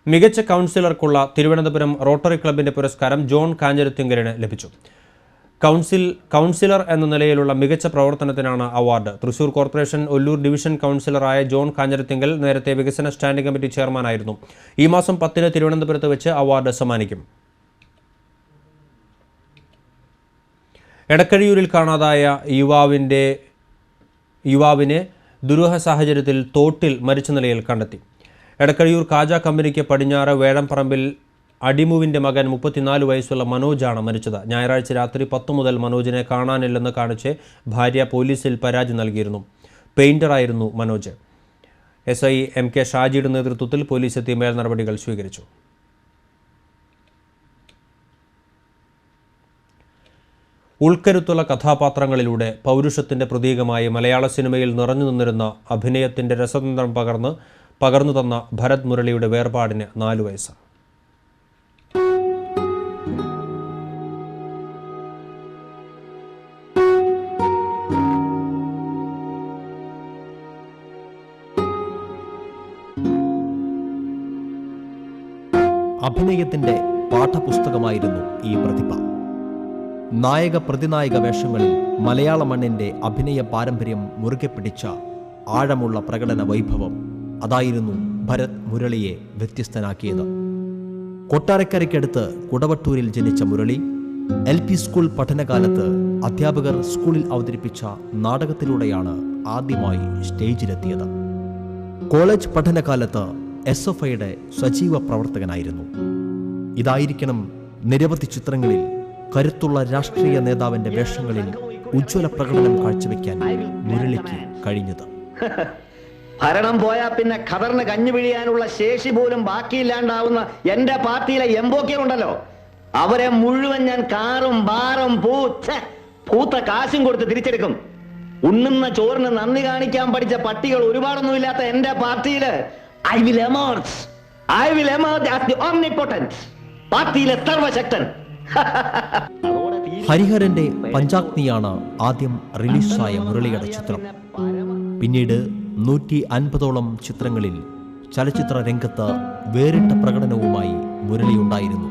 മികച്ച കൗൺസിലർക്കുള്ള തിരുവനന്തപുരം റോട്ടറി ക്ലബിന്റെ പുരസ്കാരം ജോൺ കാഞ്ഞിരത്തിങ്കലിന് ലഭിച്ചു. കൗൺസിലർ എന്ന നിലയിലുള്ള മികച്ച പ്രവർത്തനത്തിനാണ് award. Thrissur corporation Ollur division കൗൺസിലറായ ജോൺ കാഞ്ഞിരത്തിങ്കൽ നേരത്തെ വികസന സ്റ്റാൻഡിംഗ് കമ്മിറ്റി ചെയർമാനായിരുന്നു. ഈ മാസം 10-ന് തിരുവനന്തപുരത്ത് വെച്ച് അവാർഡ് സമ്മാനിക്കും. എടക്കഴിയൂരിൽ കാണാതായ യുവാവിനെ ദുരൂഹ സാഹചര്യത്തിൽ തോട്ടിൽ മരിച്ച നിലയിൽ കണ്ടെത്തി. എടക്കഴിയൂർ കാജ കമ്പനിക്ക് പടിഞ്ഞാറ് വേഴംപറമ്പിൽ അടിമുവിൻ്റെ മകൻ 34 വയസ്സുള്ള മനോജാണ് മരിച്ചത്. ഞായറാഴ്ച രാത്രി 10 മുതൽ മനോജിനെ കാണാനില്ലെന്ന് കാണിച്ച് ഭാര്യ പോലീസിൽ പരാതി നൽകിയിരുന്നു. പെയിന്ററായിരുന്നു മനോജ്. SI MK ഷാജിയുടെ നേതൃത്വത്തിൽ പോലീസ് എത്തി മേൽ നടപടികൾ സ്വീകരിച്ചു. ഉൾക്കരുത്തുള്ള കഥാപാത്രങ്ങളിലൂടെ പൗരുഷത്തിൻ്റെ പ്രതീകമായി മലയാള സിനിമയിൽ നിറഞ്ഞു നിന്നിരുന്ന അഭിനയത്തിൻ്റെ രസതന്ത്രം പകർന്നു തന്ന ഭരത് മുരളിയുടെ വേർപാടിന് 4 വയസ്സ്.
അഭിനയത്തിന്റെ പാഠപുസ്തകമായിരുന്നു ഈ പ്രതിഭ. നായക പ്രതിനായക വേഷങ്ങളിൽ മലയാള മണ്ണിന്റെ അഭിനയ പാരമ്പര്യം മുറുകെ പിടിച്ച ആഴമുള്ള പ്രകടന വൈഭവം അതായിരുന്നു ഭരത് മുരളിയെ വ്യത്യസ്തനാക്കിയത്. കൊട്ടാരക്കരയ്ക്കടുത്ത് കുടവട്ടൂരിൽ ജനിച്ച മുരളി LP സ്കൂൾ പഠനകാലത്ത് അധ്യാപകർ സ്കൂളിൽ അവതരിപ്പിച്ച നാടകത്തിലൂടെയാണ് ആദ്യമായി സ്റ്റേജിലെത്തിയത്. കോളേജ് പഠനകാലത്ത് SFIയുടെ സജീവ പ്രവർത്തകനായിരുന്നു. ഇതായിരിക്കണം നിരവധി ചിത്രങ്ങളിൽ കരുത്തുള്ള രാഷ്ട്രീയ നേതാവിന്റെ വേഷങ്ങളിൽ ഉജ്ജ്വല പ്രകടനം കാഴ്ചവെക്കാൻ മുരളിക്ക് കഴിഞ്ഞത്.
ഭരണം പോയാ പിന്നെ ഖദറിന് കഞ്ഞു പിഴിയാനുള്ള ശേഷി പോലും ബാക്കിയില്ലാണ്ടാവുന്ന എന്റെ പാർട്ടിയിലെ എംബോക്കിയുണ്ടല്ലോ, അവരെ മുഴുവൻ ഞാൻ കാറും ബാറും പൂത്ത കാശും കൊടുത്ത് തിരിച്ചെടുക്കും. ഉണ്ണുന്ന ചോറിന് നന്ദി കാണിക്കാൻ പഠിച്ച പട്ടികൾ ഒരുപാടൊന്നുമില്ലാത്ത എന്റെ പാർട്ടിയില് I will emerge as the omnipotent, പാർട്ടിയിലെ സർവശക്തൻ.
ഹരിഹരന്റെ പഞ്ചാഗ്നിയാണ് ആദ്യം റിലീസായ മുരളിയുടെ ചിത്രം. പിന്നീട് 150ഓളം ചിത്രങ്ങളിൽ ചലച്ചിത്ര രംഗത്ത് വേറിട്ട പ്രകടനവുമായി മുരളിയുണ്ടായിരുന്നു.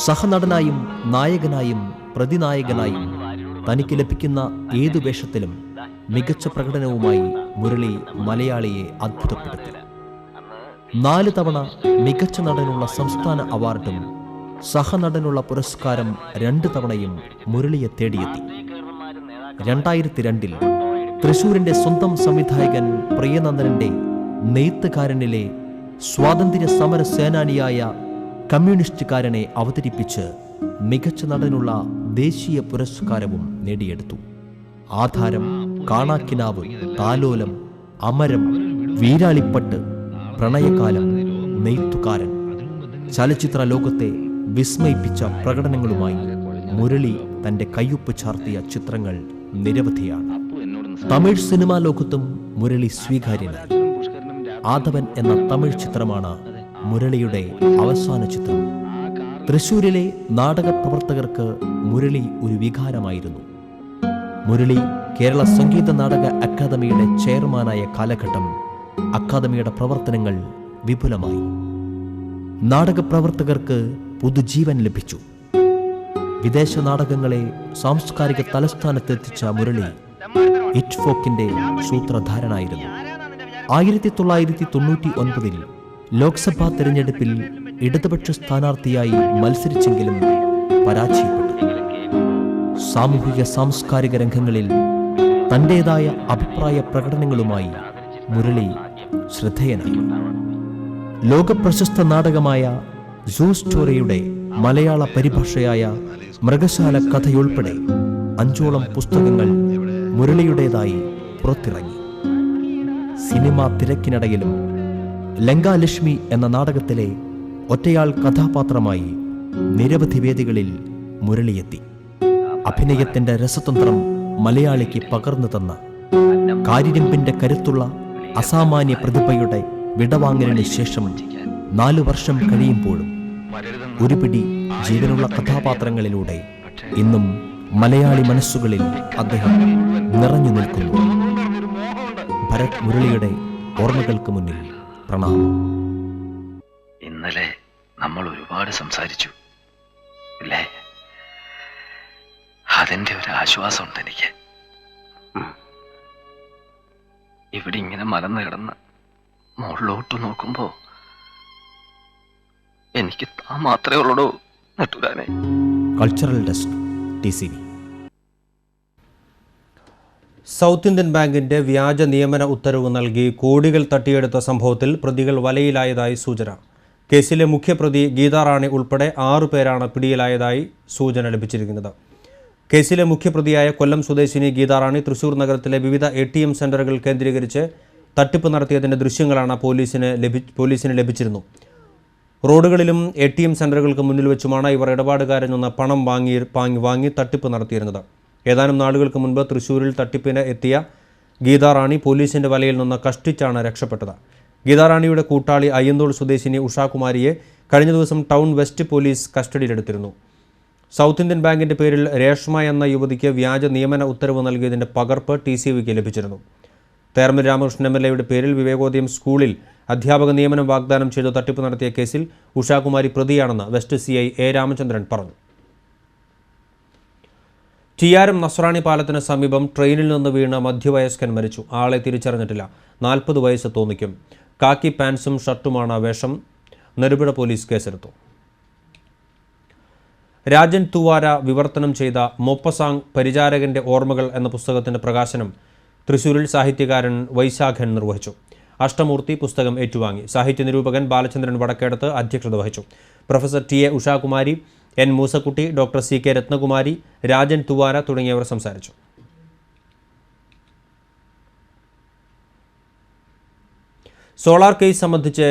സഹനടനായും നായകനായും പ്രതിനായകനായും തനിക്ക് ലഭിക്കുന്ന ഏതു വേഷത്തിലും മികച്ച പ്രകടനവുമായി മുരളി മലയാളിയെ അത്ഭുതപ്പെടുത്തി. 4 തവണ മികച്ച നടനുള്ള സംസ്ഥാന അവാർഡും സഹനടനുള്ള പുരസ്കാരം 2 തവണയും മുരളിയെ തേടിയെത്തി. 2002 തൃശൂരിന്റെ സ്വന്തം സംവിധായകൻ പ്രിയനന്ദനന്റെ നെയ്ത്തുകാരനിലെ സ്വാതന്ത്ര്യ സമര സേനാനിയായ കമ്മ്യൂണിസ്റ്റുകാരനെ അവതരിപ്പിച്ച് മികച്ച നടനുള്ള ദേശീയ പുരസ്കാരവും നേടിയെടുത്തു. ആധാരം, കാണാക്കിനാവ്, താലോലം, അമരം, വീരാളിപ്പട്ട്, പ്രണയകാലം, നെയ്ത്തുകാരൻ, ചലച്ചിത്ര ലോകത്തെ വിസ്മയിപ്പിച്ച പ്രകടനങ്ങളുമായി മുരളി തന്റെ കയ്യൊപ്പ് ചാർത്തിയ ചിത്രങ്ങൾ നിരവധിയാണ്. തമിഴ് സിനിമാ ലോകത്തും മുരളി സ്വീകാര്യനായി. ആദവൻ എന്ന തമിഴ് ചിത്രമാണ് മുരളിയുടെ അവസാന ചിത്രം. തൃശൂരിലെ നാടക പ്രവർത്തകർക്ക് മുരളി ഒരു വികാരമായിരുന്നു. മുരളി കേരള സംഗീത നാടക അക്കാദമിയുടെ ചെയർമാനായ കാലഘട്ടം അക്കാദമിയുടെ പ്രവർത്തനങ്ങൾ വിപുലമായി. നാടക പ്രവർത്തകർക്ക് പുതുജീവൻ ലഭിച്ചു. വിദേശ നാടകങ്ങളെ സാംസ്കാരിക തലസ്ഥാനത്തെത്തിച്ച മുരളി ഇറ്റ്ഫോക്കിന്റെ സൂത്രധാരനായിരുന്നു. 1999 ലോക്സഭാ തെരഞ്ഞെടുപ്പിൽ ഇടതുപക്ഷ സ്ഥാനാർത്ഥിയായി മത്സരിച്ചെങ്കിലും പരാജയപ്പെട്ടു. സാമൂഹിക സാംസ്കാരിക രംഗങ്ങളിൽ തൻ്റെതായ അഭിപ്രായ പ്രകടനങ്ങളുമായി മുരളി ശ്രദ്ധേയനായി. ലോകപ്രശസ്ത നാടകമായ സൂ സ്റ്റോറിയുടെ മലയാള പരിഭാഷയായ മൃഗശാല കഥയുൾപ്പെടെ 5ഓളം പുസ്തകങ്ങൾ മുരളിയുടേതായി പുറത്തിറങ്ങി. സിനിമാ തിരക്കിനിടയിലും ലങ്കാലക്ഷ്മി എന്ന നാടകത്തിലെ ഒറ്റയാൾ കഥാപാത്രമായി നിരവധി വേദികളിൽ മുരളിയെത്തി. അഭിനയത്തിന്റെ രസതന്ത്രം മലയാളിക്ക് പകർന്നു തന്ന കാരിരമ്പിന്റെ കരുത്തുള്ള അസാമാന്യ പ്രതിഭയുടെ വിടവാങ്ങലിന് ശേഷം 4 വർഷം കഴിയുമ്പോഴും ഒരുപിടി ജീവനുള്ള കഥാപാത്രങ്ങളിലൂടെ ഇന്നും മലയാളി മനസ്സുകളിൽ അദ്ദേഹം നിറഞ്ഞു നിൽക്കുന്നു. ഭരത് മുരളിയുടെ ഓർമ്മകൾക്ക് മുന്നിൽ പ്രണാമം.
ഇന്നലെ നമ്മൾ ഒരുപാട് സംസാരിച്ചു അല്ലേ? അതിന്റെ ഒരു ആശ്വാസമുണ്ട് എനിക്ക്. ഇവിടെ ഇങ്ങനെ മലന്ന് കിടന്ന് മുകളിലോട്ട് നോക്കുമ്പോ എനിക്ക് താൻ മാത്രമേ ഉള്ളൂ നട്ടുരാനെ.
Cultural desk TCV.
South Indian ബാങ്കിന്റെ വ്യാജ നിയമന ഉത്തരവ് നൽകി കോടികൾ തട്ടിയെടുത്ത സംഭവത്തിൽ പ്രതികൾ വലയിലായതായി സൂചന. കേസിലെ മുഖ്യപ്രതി ഗീതാറാണി ഉൾപ്പെടെ 6 പേരാണ് പിടിയിലായതായി സൂചന ലഭിച്ചിരിക്കുന്നത്. കേസിലെ മുഖ്യപ്രതിയായ കൊല്ലം സ്വദേശിനി ഗീതാറാണി തൃശൂർ നഗരത്തിലെ വിവിധ ATM സെന്ററുകൾ കേന്ദ്രീകരിച്ച് തട്ടിപ്പ് നടത്തിയതിൻ്റെ ദൃശ്യങ്ങളാണ് പോലീസിന് ലഭിച്ചിരുന്നു. റോഡുകളിലും ATM സെന്ററുകൾക്ക് മുന്നിൽ വെച്ചുമാണ് ഇവർ ഇടപാടുകാരിൽ നിന്ന് പണം വാങ്ങി തട്ടിപ്പ് നടത്തിയിരുന്നത്. ഏതാനും നാളുകൾക്ക് മുൻപ് തൃശൂരിൽ തട്ടിപ്പിന് എത്തിയ ഗീതാറാണി പോലീസിന്റെ വലയിൽ നിന്ന് കഷ്ടിച്ചാണ് രക്ഷപ്പെട്ടത്. ഗീതാറാണിയുടെ കൂട്ടാളി അയ്യന്തോൾ സ്വദേശിനി ഉഷാകുമാരിയെ കഴിഞ്ഞ ദിവസം ടൗൺ വെസ്റ്റ് പോലീസ് കസ്റ്റഡിയിലെടുത്തിരുന്നു. സൗത്ത് ഇന്ത്യൻ ബാങ്കിന്റെ പേരിൽ രേഷ്മ എന്ന യുവതിക്ക് വ്യാജ നിയമന ഉത്തരവ് നൽകിയതിന്റെ പകർപ്പ് TCVക്ക് ലഭിച്ചിരുന്നു. തേർമൽ രാമകൃഷ്ണൻ MLAയുടെ പേരിൽ വിവേകോദയം സ്കൂളിൽ അധ്യാപക നിയമനം വാഗ്ദാനം ചെയ്ത് തട്ടിപ്പ് നടത്തിയ കേസിൽ ഉഷാകുമാരി പ്രതിയാണെന്ന് വെസ്റ്റ് CI A രാമചന്ദ്രൻ പറഞ്ഞു. ടിയാരം നസ്രാണി പാലത്തിന് സമീപം ട്രെയിനിൽ നിന്ന് വീണ് മധ്യവയസ്കൻ മരിച്ചു. ആളെ തിരിച്ചറിഞ്ഞിട്ടില്ല. 40 വയസ്സ് തോന്നിക്കും. കാക്കി പാൻസും ഷർട്ടുമാണ് വേഷം. നെടുപിട പോലീസ് കേസെടുത്തു. രാജൻ തുവാര വിവർത്തനം ചെയ്ത മൊപ്പസാങ് പരിചാരകന്റെ ഓർമ്മകൾ എന്ന പുസ്തകത്തിന്റെ പ്രകാശനം തൃശൂരിൽ സാഹിത്യകാരൻ വൈശാഖൻ നിർവഹിച്ചു. അഷ്ടമൂർത്തി പുസ്തകം ഏറ്റുവാങ്ങി. സാഹിത്യ നിരൂപകൻ ബാലചന്ദ്രൻ വടക്കേടത്ത് അധ്യക്ഷത വഹിച്ചു. Professor TA Ushakumari, N Moosakutty, doctor CK Ratnakumari, Rajan Thuvara തുടങ്ങിയവർ സംസാരിച്ചു. സോളാർ കേസ് സംബന്ധിച്ച്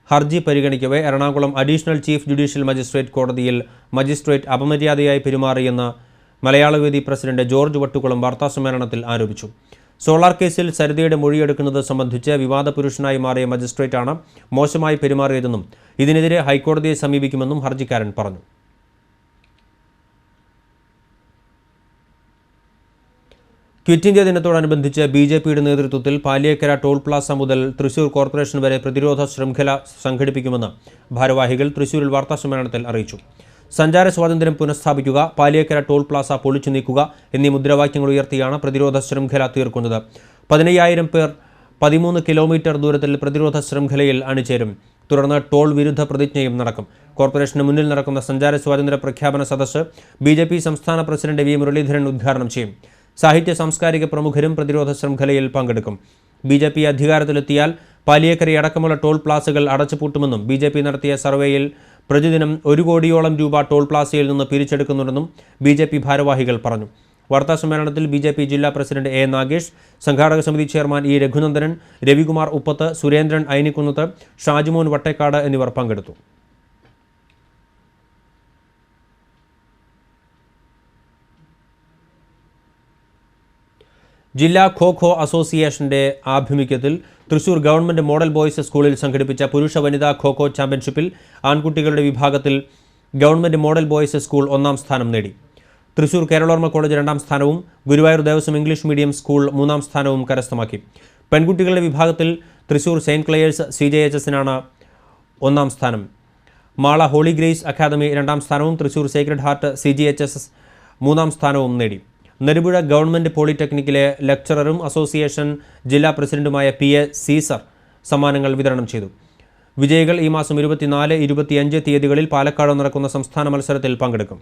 ഹർജി പരിഗണിക്കവേ Ernakulam additional chief judicial magistrate കോടതിയിൽ മജിസ്ട്രേറ്റ് അപമര്യാദയായി പെരുമാറിയെന്ന് മലയാളവേദി പ്രസിഡന്റ് ജോർജ് വട്ടുകുളം വാർത്താസമ്മേളനത്തിൽ ആരോപിച്ചു. സോളാർ കേസിൽ സരിതയുടെ മൊഴിയെടുക്കുന്നത് സംബന്ധിച്ച് വിവാദ പുരുഷനായി മാറിയ മജിസ്ട്രേറ്റാണ് മോശമായി പെരുമാറിയതെന്നും ഇതിനെതിരെ ഹൈക്കോടതിയെ സമീപിക്കുമെന്നും ഹർജിക്കാരൻ പറഞ്ഞു. ക്വിറ്റ് ഇന്ത്യ ദിനത്തോടനുബന്ധിച്ച് BJPയുടെ നേതൃത്വത്തിൽ പാലിയേക്കര ടോൾ പ്ലാസ മുതൽ തൃശൂർ കോർപ്പറേഷൻ വരെ പ്രതിരോധ ശൃംഖല സംഘടിപ്പിക്കുമെന്ന് ഭാരവാഹികൾ തൃശൂരിൽ വാർത്താസമ്മേളനത്തിൽ അറിയിച്ചു. സഞ്ചാര സ്വാതന്ത്ര്യം പുനഃസ്ഥാപിക്കുക, പാലിയേക്കര ടോൾ പ്ലാസ പൊളിച്ചു നീക്കുക എന്നീ മുദ്രാവാക്യങ്ങൾ ഉയർത്തിയാണ് പ്രതിരോധ ശൃംഖല തീർക്കുന്നത്. 15,000 പേർ 13 കിലോമീറ്റർ ദൂരത്തിൽ പ്രതിരോധ ശൃംഖലയിൽ അണിചേരും. തുടർന്ന് ടോൾ വിരുദ്ധ പ്രതിജ്ഞയും നടക്കും. കോർപ്പറേഷന് മുന്നിൽ നടക്കുന്ന സഞ്ചാര സ്വാതന്ത്ര്യ പ്രഖ്യാപന സദസ്സ് BJP സംസ്ഥാന പ്രസിഡന്റ് V. മുരളീധരൻ ഉദ്ഘാടനം ചെയ്യും. സാഹിത്യ സാംസ്കാരിക പ്രമുഖരും പ്രതിരോധ ശൃംഖലയിൽ പങ്കെടുക്കും. BJP അധികാരത്തിലെത്തിയാൽ പാലിയേക്കരി അടക്കമുള്ള ടോൾ പ്ലാസകൾ അടച്ചുപൂട്ടുമെന്നും BJP നടത്തിയ സർവേയിൽ പ്രതിദിനം 1 കോടിയോളം രൂപ ടോൾ പ്ലാസയിൽ നിന്ന് പിരിച്ചെടുക്കുന്നുണ്ടെന്നും BJP ഭാരവാഹികൾ പറഞ്ഞു. വാർത്താസമ്മേളനത്തിൽ BJP ജില്ലാ പ്രസിഡന്റ് A. നാഗേഷ്, സംഘാടക സമിതി ചെയർമാൻ E. രഘുനന്ദനൻ, രവികുമാർ ഉപ്പത്ത്, സുരേന്ദ്രൻ ഐനിക്കുന്നത്ത്, ഷാജിമോൻ വട്ടേക്കാട് എന്നിവർ പങ്കെടുത്തു. ജില്ലാ ഖോ-ഖോ അസോസിയേഷന്റെ ആഭിമുഖ്യത്തിൽ തൃശൂർ ഗവൺമെന്റ് മോഡൽ ബോയ്സ് സ്കൂളിൽ സംഘടിപ്പിച്ച പുരുഷ വനിതാ ഖോ-ഖോ ചാമ്പ്യൻഷിപ്പിൽ ആൺകുട്ടികളുടെ വിഭാഗത്തിൽ ഗവൺമെന്റ് മോഡൽ ബോയ്സ് സ്കൂൾ 1ാം സ്ഥാനം നേടി. തൃശൂർ കേരളോർമ്മ കോളേജ് 2ാം സ്ഥാനവും Guruvayur Devaswom English medium school 3ാം സ്ഥാനവും കരസ്ഥമാക്കി. പെൺകുട്ടികളുടെ വിഭാഗത്തിൽ തൃശൂർ സെയിന്റ് ക്ലെയേഴ്സ് CJHSനാണ് 1ാം സ്ഥാനം. മാള ഹോളി ഗ്രേസ് അക്കാദമി 2ാം സ്ഥാനവും തൃശൂർ സേക്രഡ് ഹാർട്ട് CGHS 3ാം സ്ഥാനവും നേടി. നെടുപുഴ ഗവൺമെന്റ് പോളിടെക്നിക്കിലെ ലെക്ചററും അസോസിയേഷൻ ജില്ലാ പ്രസിഡന്റുമായ PA സീസർ സമ്മാനങ്ങൾ വിതരണം ചെയ്തു. വിജയികൾ ഈ മാസം 24, 25 തീയതികളിൽ പാലക്കാട് നടക്കുന്ന സംസ്ഥാന മത്സരത്തിൽ പങ്കെടുക്കും.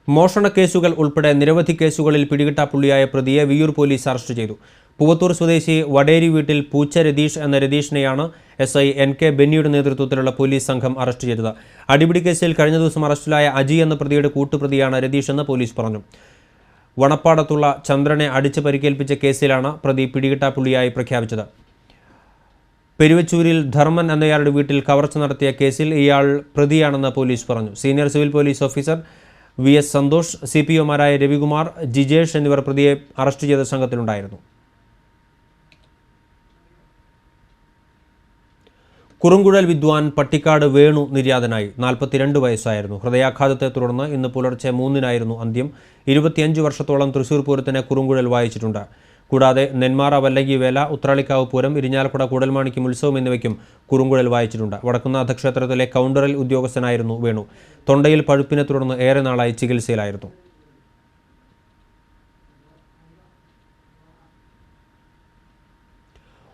മോഷണ കേസുകൾ ഉൾപ്പെടെ നിരവധി കേസുകളിൽ പിടികിട്ടാപ്പുള്ളിയായ പ്രതിയെ വിയ്യൂർ പോലീസ് അറസ്റ്റ് ചെയ്തു. പൂവത്തൂർ സ്വദേശി വടേരി വീട്ടിൽ പൂച്ച രതീഷ് എന്ന രതീഷിനെയാണ് SI NK ബെന്നിയുടെ നേതൃത്വത്തിലുള്ള പോലീസ് സംഘം അറസ്റ്റ് ചെയ്തത്. അടിപിടി കേസിൽ കഴിഞ്ഞ ദിവസം അറസ്റ്റിലായ അജി എന്ന പ്രതിയുടെ കൂട്ടുപ്രതിയാണ് രതീഷ് എന്ന് പോലീസ് പറഞ്ഞു. വണപ്പാടത്തുള്ള ചന്ദ്രനെ അടിച്ച് പരിക്കേൽപ്പിച്ച കേസിലാണ് പ്രതി പിടികിട്ടാപ്പുള്ളിയായി പ്രഖ്യാപിച്ചത്. പെരുവച്ചൂരിൽ ധർമ്മൻ എന്നയാളുടെ വീട്ടിൽ കവർച്ച നടത്തിയ കേസിൽ ഇയാൾ പ്രതിയാണെന്ന് പോലീസ് പറഞ്ഞു. Senior civil police officer VS Santhosh, CPOമാരായ രവികുമാർ, ജിജേഷ് എന്നിവർ പ്രതിയെ അറസ്റ്റ് ചെയ്ത സംഘത്തിലുണ്ടായിരുന്നു. കുറുങ്കുഴൽ വിദ്വാൻ പട്ടിക്കാട് വേണു നിര്യാതനായി. 42 വയസ്സായിരുന്നു. ഹൃദയാഘാതത്തെ തുടർന്ന് ഇന്ന് പുലർച്ചെ 3-നായിരുന്നു അന്ത്യം. 25 വർഷത്തോളം തൃശൂർ പൂരത്തിന് കുറുങ്കുഴൽ വായിച്ചിട്ടുണ്ട്. കൂടാതെ നെന്മാറ വല്ലങ്കി വേല, ഉത്രാളിക്കാവ് പൂരം, ഇരിഞ്ഞാലക്കുട കൂടൽമാണിക്യം ഉത്സവം എന്നിവയ്ക്കും കുറുങ്കുഴൽ വായിച്ചിട്ടുണ്ട്. വടക്കുന്നാഥ ക്ഷേത്രത്തിലെ കൗണ്ടറിൽ ഉദ്യോഗസ്ഥനായിരുന്നു വേണു. തൊണ്ടയിൽ പഴുപ്പിനെ തുടർന്ന് ഏറെ നാളായി ചികിത്സയിലായിരുന്നു.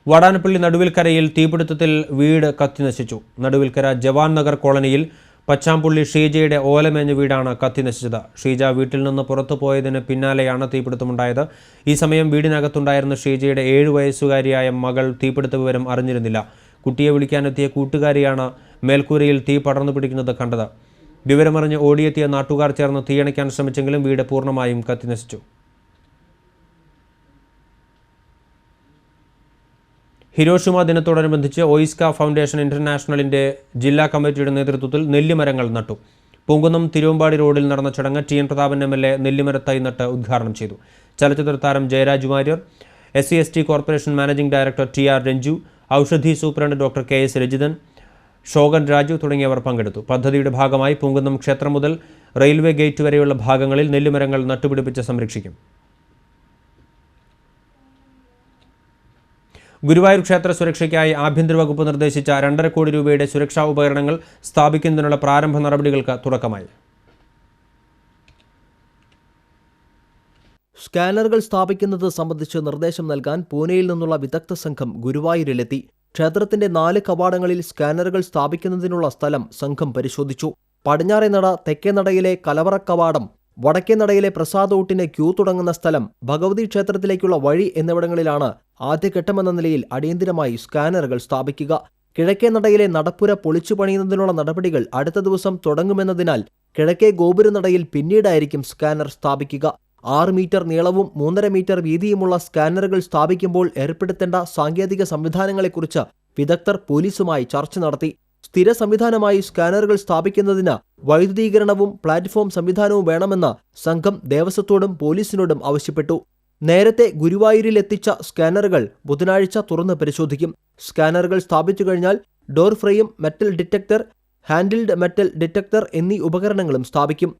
വാടാനപ്പള്ളി നടുവിൽക്കരയിൽ തീപിടുത്തത്തിൽ വീട് കത്തിനശിച്ചു. നടുവിൽക്കര ജവാൻ നഗർ കോളനിയിൽ പച്ചാമ്പുള്ളി ഷീജയുടെ ഓലമേഞ്ഞ വീടാണ് കത്തിനശിച്ചത്. ഷീജ വീട്ടിൽ നിന്ന് പുറത്തു പോയതിന് പിന്നാലെയാണ് തീപിടുത്തമുണ്ടായത്. ഈ സമയം വീടിനകത്തുണ്ടായിരുന്ന ഷീജയുടെ 7 വയസ്സുകാരിയായ മകൾ തീപിടുത്ത വിവരം അറിഞ്ഞിരുന്നില്ല. കുട്ടിയെ വിളിക്കാനെത്തിയ കൂട്ടുകാരിയാണ് മേൽക്കൂരയിൽ തീ പടർന്നു പിടിക്കുന്നത് കണ്ടത്. വിവരമറിഞ്ഞ് ഓടിയെത്തിയ നാട്ടുകാർ ചേർന്ന് തീയണയ്ക്കാൻ ശ്രമിച്ചെങ്കിലും വീട് പൂർണ്ണമായും കത്തിനശിച്ചു. ഹിരോഷിമ ദിനത്തോടനുബന്ധിച്ച് ഓയിസ്ക ഫൗണ്ടേഷൻ ഇന്റർനാഷണലിന്റെ ജില്ലാ കമ്മിറ്റിയുടെ നേതൃത്വത്തിൽ നെല്ലിമരങ്ങൾ നട്ടു. പൂങ്കുന്നം തിരുവമ്പാടി റോഡിൽ നടന്ന ചടങ്ങ് TN പ്രതാപൻ MLA നെല്ലിമരത്തൈ നട്ട് ഉദ്ഘാടനം ചെയ്തു. ചലച്ചിത്ര താരം Jayaraj Warrier, SC/ST corporation managing director TR Ranju, Aushadhi superintendent doctor KS Rajithan, Shogun Raju തുടങ്ങിയവർ പങ്കെടുത്തു. പദ്ധതിയുടെ ഭാഗമായി പൂങ്കുന്നം ക്ഷേത്രം മുതൽ റെയിൽവേ ഗേറ്റ് വരെയുള്ള ഭാഗങ്ങളിൽ നെല്ലിമരങ്ങൾ നട്ടുപിടിപ്പിച്ച് സംരക്ഷിക്കും. ഗുരുവായൂർ ക്ഷേത്ര സുരക്ഷയ്ക്കായി ആഭ്യന്തര വകുപ്പ് നിർദ്ദേശിച്ച 2.5 കോടി രൂപയുടെ സുരക്ഷാ ഉപകരണങ്ങൾ സ്ഥാപിക്കുന്നതിനുള്ള പ്രാരംഭ നടപടികൾക്ക് തുടക്കമായി.
സ്കാനറുകൾ സ്ഥാപിക്കുന്നത് സംബന്ധിച്ച് നിർദ്ദേശം നൽകാൻ പൂനെയിൽ നിന്നുള്ള വിദഗ്ധ സംഘം ഗുരുവായൂരിലെത്തി. ക്ഷേത്രത്തിന്റെ 4 കവാടങ്ങളിൽ സ്കാനറുകൾ സ്ഥാപിക്കുന്നതിനുള്ള സ്ഥലം സംഘം പരിശോധിച്ചു. പടിഞ്ഞാറേ നട, തെക്കേ നടയിലെ കലവറ കവാടം, വടക്കേ നടയിലെ പ്രസാദ ഊട്ടിന് ക്യൂ തുടങ്ങുന്ന സ്ഥലം, ഭഗവതി ക്ഷേത്രത്തിലേക്കുള്ള വഴി എന്നിവിടങ്ങളിലാണ് ആദ്യഘട്ടമെന്ന നിലയിൽ അടിയന്തിരമായി സ്കാനറുകൾ സ്ഥാപിക്കുക. കിഴക്കേ നടയിലെ നടപ്പുര പൊളിച്ചു പണിയുന്നതിനുള്ള നടപടികൾ അടുത്ത ദിവസം തുടങ്ങുമെന്നതിനാൽ കിഴക്കേ ഗോപുരനടയിൽ പിന്നീടായിരിക്കും സ്കാനർ സ്ഥാപിക്കുക. 6 മീറ്റർ നീളവും 3.5 മീറ്റർ വീതിയുമുള്ള സ്കാനറുകൾ സ്ഥാപിക്കുമ്പോൾ ഏർപ്പെടുത്തേണ്ട സാങ്കേതിക സംവിധാനങ്ങളെക്കുറിച്ച് വിദഗ്ധർ പോലീസുമായി ചർച്ച നടത്തി. സ്ഥിര സംവിധാനമായി സ്കാനറുകൾ സ്ഥാപിക്കുന്നതിന് വൈദ്യുതീകരണവും പ്ലാറ്റ്ഫോം സംവിധാനവും വേണമെന്ന് സംഘം ദേവസ്വത്തോടും പോലീസിനോടും ആവശ്യപ്പെട്ടു. നേരത്തെ ഗുരുവായൂരിൽ എത്തിച്ച സ്കാനറുകൾ ബുധനാഴ്ച തുറന്ന് പരിശോധിക്കും. സ്കാനറുകൾ സ്ഥാപിച്ചു കഴിഞ്ഞാൽ door frame, metal detector, handheld metal detector എന്നീ ഉപകരണങ്ങളും സ്ഥാപിക്കും.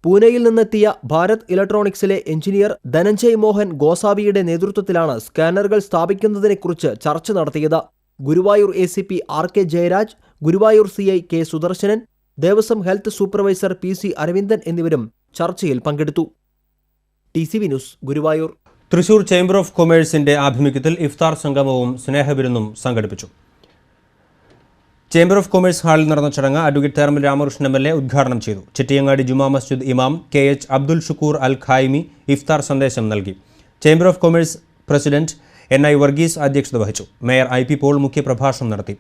പൂനെയിൽ നിന്നെത്തിയ ഭാരത് ഇലക്ട്രോണിക്സിലെ എഞ്ചിനീയർ ധനഞ്ജയ് മോഹൻ ഗോസാവിയുടെ നേതൃത്വത്തിലാണ് സ്കാനറുകൾ സ്ഥാപിക്കുന്നതിനെക്കുറിച്ച് ചർച്ച നടത്തിയത്. Guruvayur ACP RK Jayaraj, Guruvayur CI K Sudarshanan, Devaswom health supervisor PC Aravindan എന്നിവരും ചർച്ചയിൽ പങ്കെടുത്തു. TCV news, Guruvayur.
Thrissur chamber of കൊമേഴ്സിന്റെ ആഭിമുഖ്യത്തിൽ ഇഫ്താർ സംഗമവും സ്നേഹവിരുന്നും സംഘടിപ്പിച്ചു. ചേംബർ ഓഫ് കൊമേഴ്സ് ഹാളിൽ നടന്ന ചടങ്ങ് അഡ്വക്കേറ്റ് തേർമൽ രാമകൃഷ്ണൻ MLA ഉദ്ഘാടനം ചെയ്തു. ചിറ്റിയങ്ങാടി ജുമാ മസ്ജിദ് ഇമാം KH അബ്ദുൽ ഷുക്കൂർ അൽ ഖായിമി ഇഫ്താർ സന്ദേശം നൽകി. Chamber of commerce president NI Varghese അധ്യക്ഷത വഹിച്ചു. മേയർ IP പോൾ മുഖ്യപ്രഭാഷണം നടത്തി.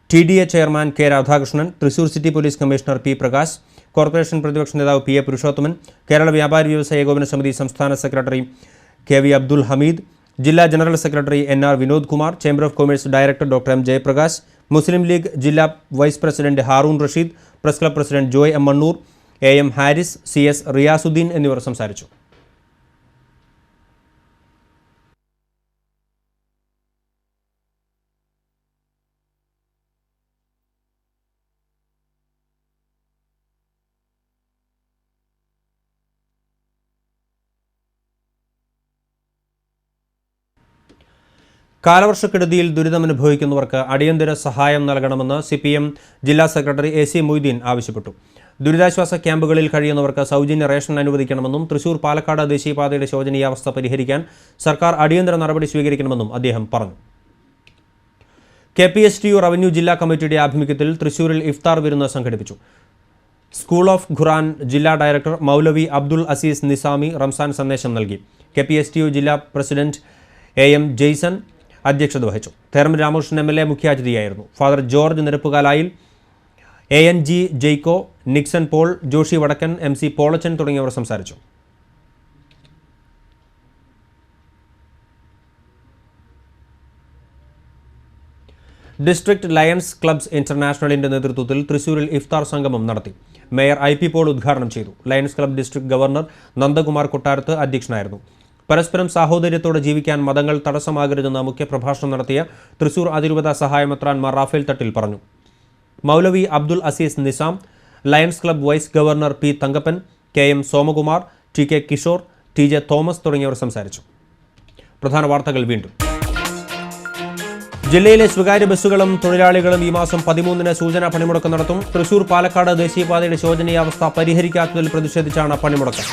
TDA chairman K Radhakrishnan, Thrissur city police commissioner P Prakash, corporation പ്രതിപക്ഷ നേതാവ് PA പുരുഷോത്തമൻ, കേരള വ്യാപാരി വ്യവസായ ഏകോപന സമിതി സംസ്ഥാന സെക്രട്ടറി KV അബ്ദുൽ ഹമീദ്, ജില്ലാ general secretary NR Vinod Kumar, chamber of commerce director doctor M Jayaprakash, Muslim League ജില്ലാ vice president Haroon Rasheed, press club president Joy M Mannoor, AM Haris, CS Riyasuddin എന്നിവർ സംസാരിച്ചു. കാലവർഷക്കെടുതിയിൽ ദുരിതമനുഭവിക്കുന്നവർക്ക് അടിയന്തര സഹായം നൽകണമെന്ന് CPM ജില്ലാ സെക്രട്ടറി AC മൊയ്തീൻ ആവശ്യപ്പെട്ടു. ദുരിതാശ്വാസ ക്യാമ്പുകളിൽ കഴിയുന്നവർക്ക് സൗജന്യ റേഷൻ അനുവദിക്കണമെന്നും തൃശൂർ പാലക്കാട് ദേശീയപാതയുടെ ശോചനീയാവസ്ഥ പരിഹരിക്കാൻ സർക്കാർ അടിയന്തര നടപടി സ്വീകരിക്കണമെന്നും അദ്ദേഹം പറഞ്ഞു. KPSTU റവന്യൂ ജില്ലാ കമ്മിറ്റിയുടെ ആഭിമുഖ്യത്തിൽ തൃശൂരിൽ ഇഫ്താർ വിരുന്ന് സംഘടിപ്പിച്ചു. സ്കൂൾ ഓഫ് ഖുറാൻ ജില്ലാ ഡയറക്ടർ മൗലവി അബ്ദുൽ അസീസ് നിസാമി റംസാൻ സന്ദേശം നൽകി. KPSTU ജില്ലാ പ്രസിഡന്റ് AM ജെയ്സൺ അധ്യക്ഷത വഹിച്ചു. തേർമൽ രാമകൃഷ്ണൻ MLA മുഖ്യാതിഥിയായിരുന്നു. Father George Nirappukalayil, ANG Jaico, Nixon Paul, Joshy Vadakkan, MC Polachan തുടങ്ങിയവർ സംസാരിച്ചു. ഡിസ്ട്രിക്ട് ലയൺസ് ക്ലബ്സ് ഇന്റർനാഷണലിന്റെ നേതൃത്വത്തിൽ തൃശൂരിൽ ഇഫ്താർ സംഗമം നടത്തി. മേയർ IP പോൾ ഉദ്ഘാടനം ചെയ്തു. Lions club district governor Nandakumar Kottarath അധ്യക്ഷനായിരുന്നു. പരസ്പരം സാഹോദര്യത്തോടെ ജീവിക്കാൻ മതങ്ങൾ തടസ്സമാകരുതെന്ന് മുഖ്യപ്രഭാഷണം നടത്തിയ തൃശൂർ അതിരൂപത സഹായമെത്രാൻ മാർ റാഫേൽ തട്ടിൽ പറഞ്ഞു. മൗലവി Abdul Azeez Nizam, Lions club vice governor P Thankappan, KM Somakumar, TK Kishore, TJ Thomas തുടങ്ങിയവർ സംസാരിച്ചു. പ്രധാന വാർത്തകൾ വീണ്ടും. ജില്ലയിലെ സ്വകാര്യ ബസ്സുകളും തൊഴിലാളികളും ഈ മാസം 13-ന് സൂചനാ പണിമുടക്ക് നടത്തും. തൃശൂർ പാലക്കാട് ദേശീയപാതയുടെ ശോചനീയാവസ്ഥ പരിഹരിക്കാത്തതിൽ പ്രതിഷേധിച്ചാണ് പണിമുടക്ക്.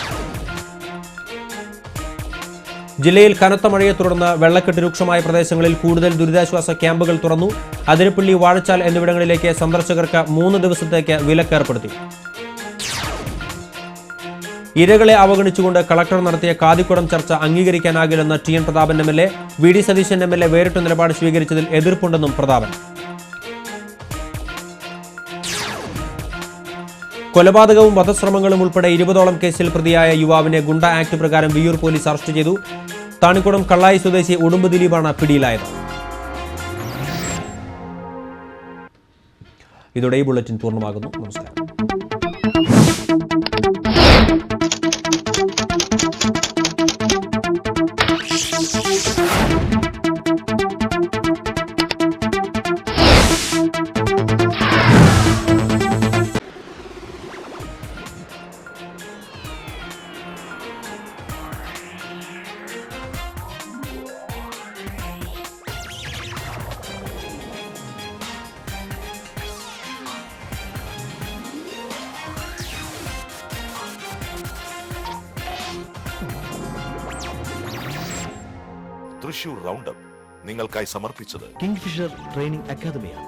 ജില്ലയിൽ കനത്ത മഴയെ തുടർന്ന് വെള്ളക്കെട്ട് രൂക്ഷമായ പ്രദേശങ്ങളിൽ കൂടുതൽ ദുരിതാശ്വാസ ക്യാമ്പുകൾ തുറന്നു. അതിരപ്പള്ളി, വാഴച്ചാൽ എന്നിവിടങ്ങളിലേക്ക് സന്ദർശകർക്ക് 3 ദിവസത്തേക്ക് വിലക്കേർപ്പെടുത്തി. ഇരകളെ അവഗണിച്ചുകൊണ്ട് കളക്ടർ നടത്തിയ കാതിക്കുടം ചർച്ച അംഗീകരിക്കാനാകില്ലെന്ന് TN Prathapan MLA. VD Satheesan MLA വേറിട്ട നിലപാട് സ്വീകരിച്ചതിൽ എതിർപ്പുണ്ടെന്നും പ്രതാപൻ. കൊലപാതകവും വധശ്രമങ്ങളും ഉൾപ്പെടെ 20ഓളം കേസിൽ പ്രതിയായ യുവാവിനെ ഗുണ്ട ആക്ട് പ്രകാരം വിയ്യൂർ പോലീസ് അറസ്റ്റ് ചെയ്തു. താണിക്കുടം കള്ളായി സ്വദേശി ഉടുമ്പ് ദിലീപാണ് പിടിയിലായത്. ഇതോടെ ഈ ബുള്ളറ്റിൻ പൂർണ്ണമാകുന്നു. നമസ്കാരം.
തൃശൂർ റൗണ്ടപ്പ് നിങ്ങൾക്കായി സമർപ്പിച്ചത്
കിങ്ഫിഷർ ട്രെയിനിംഗ് അക്കാദമിയാണ്.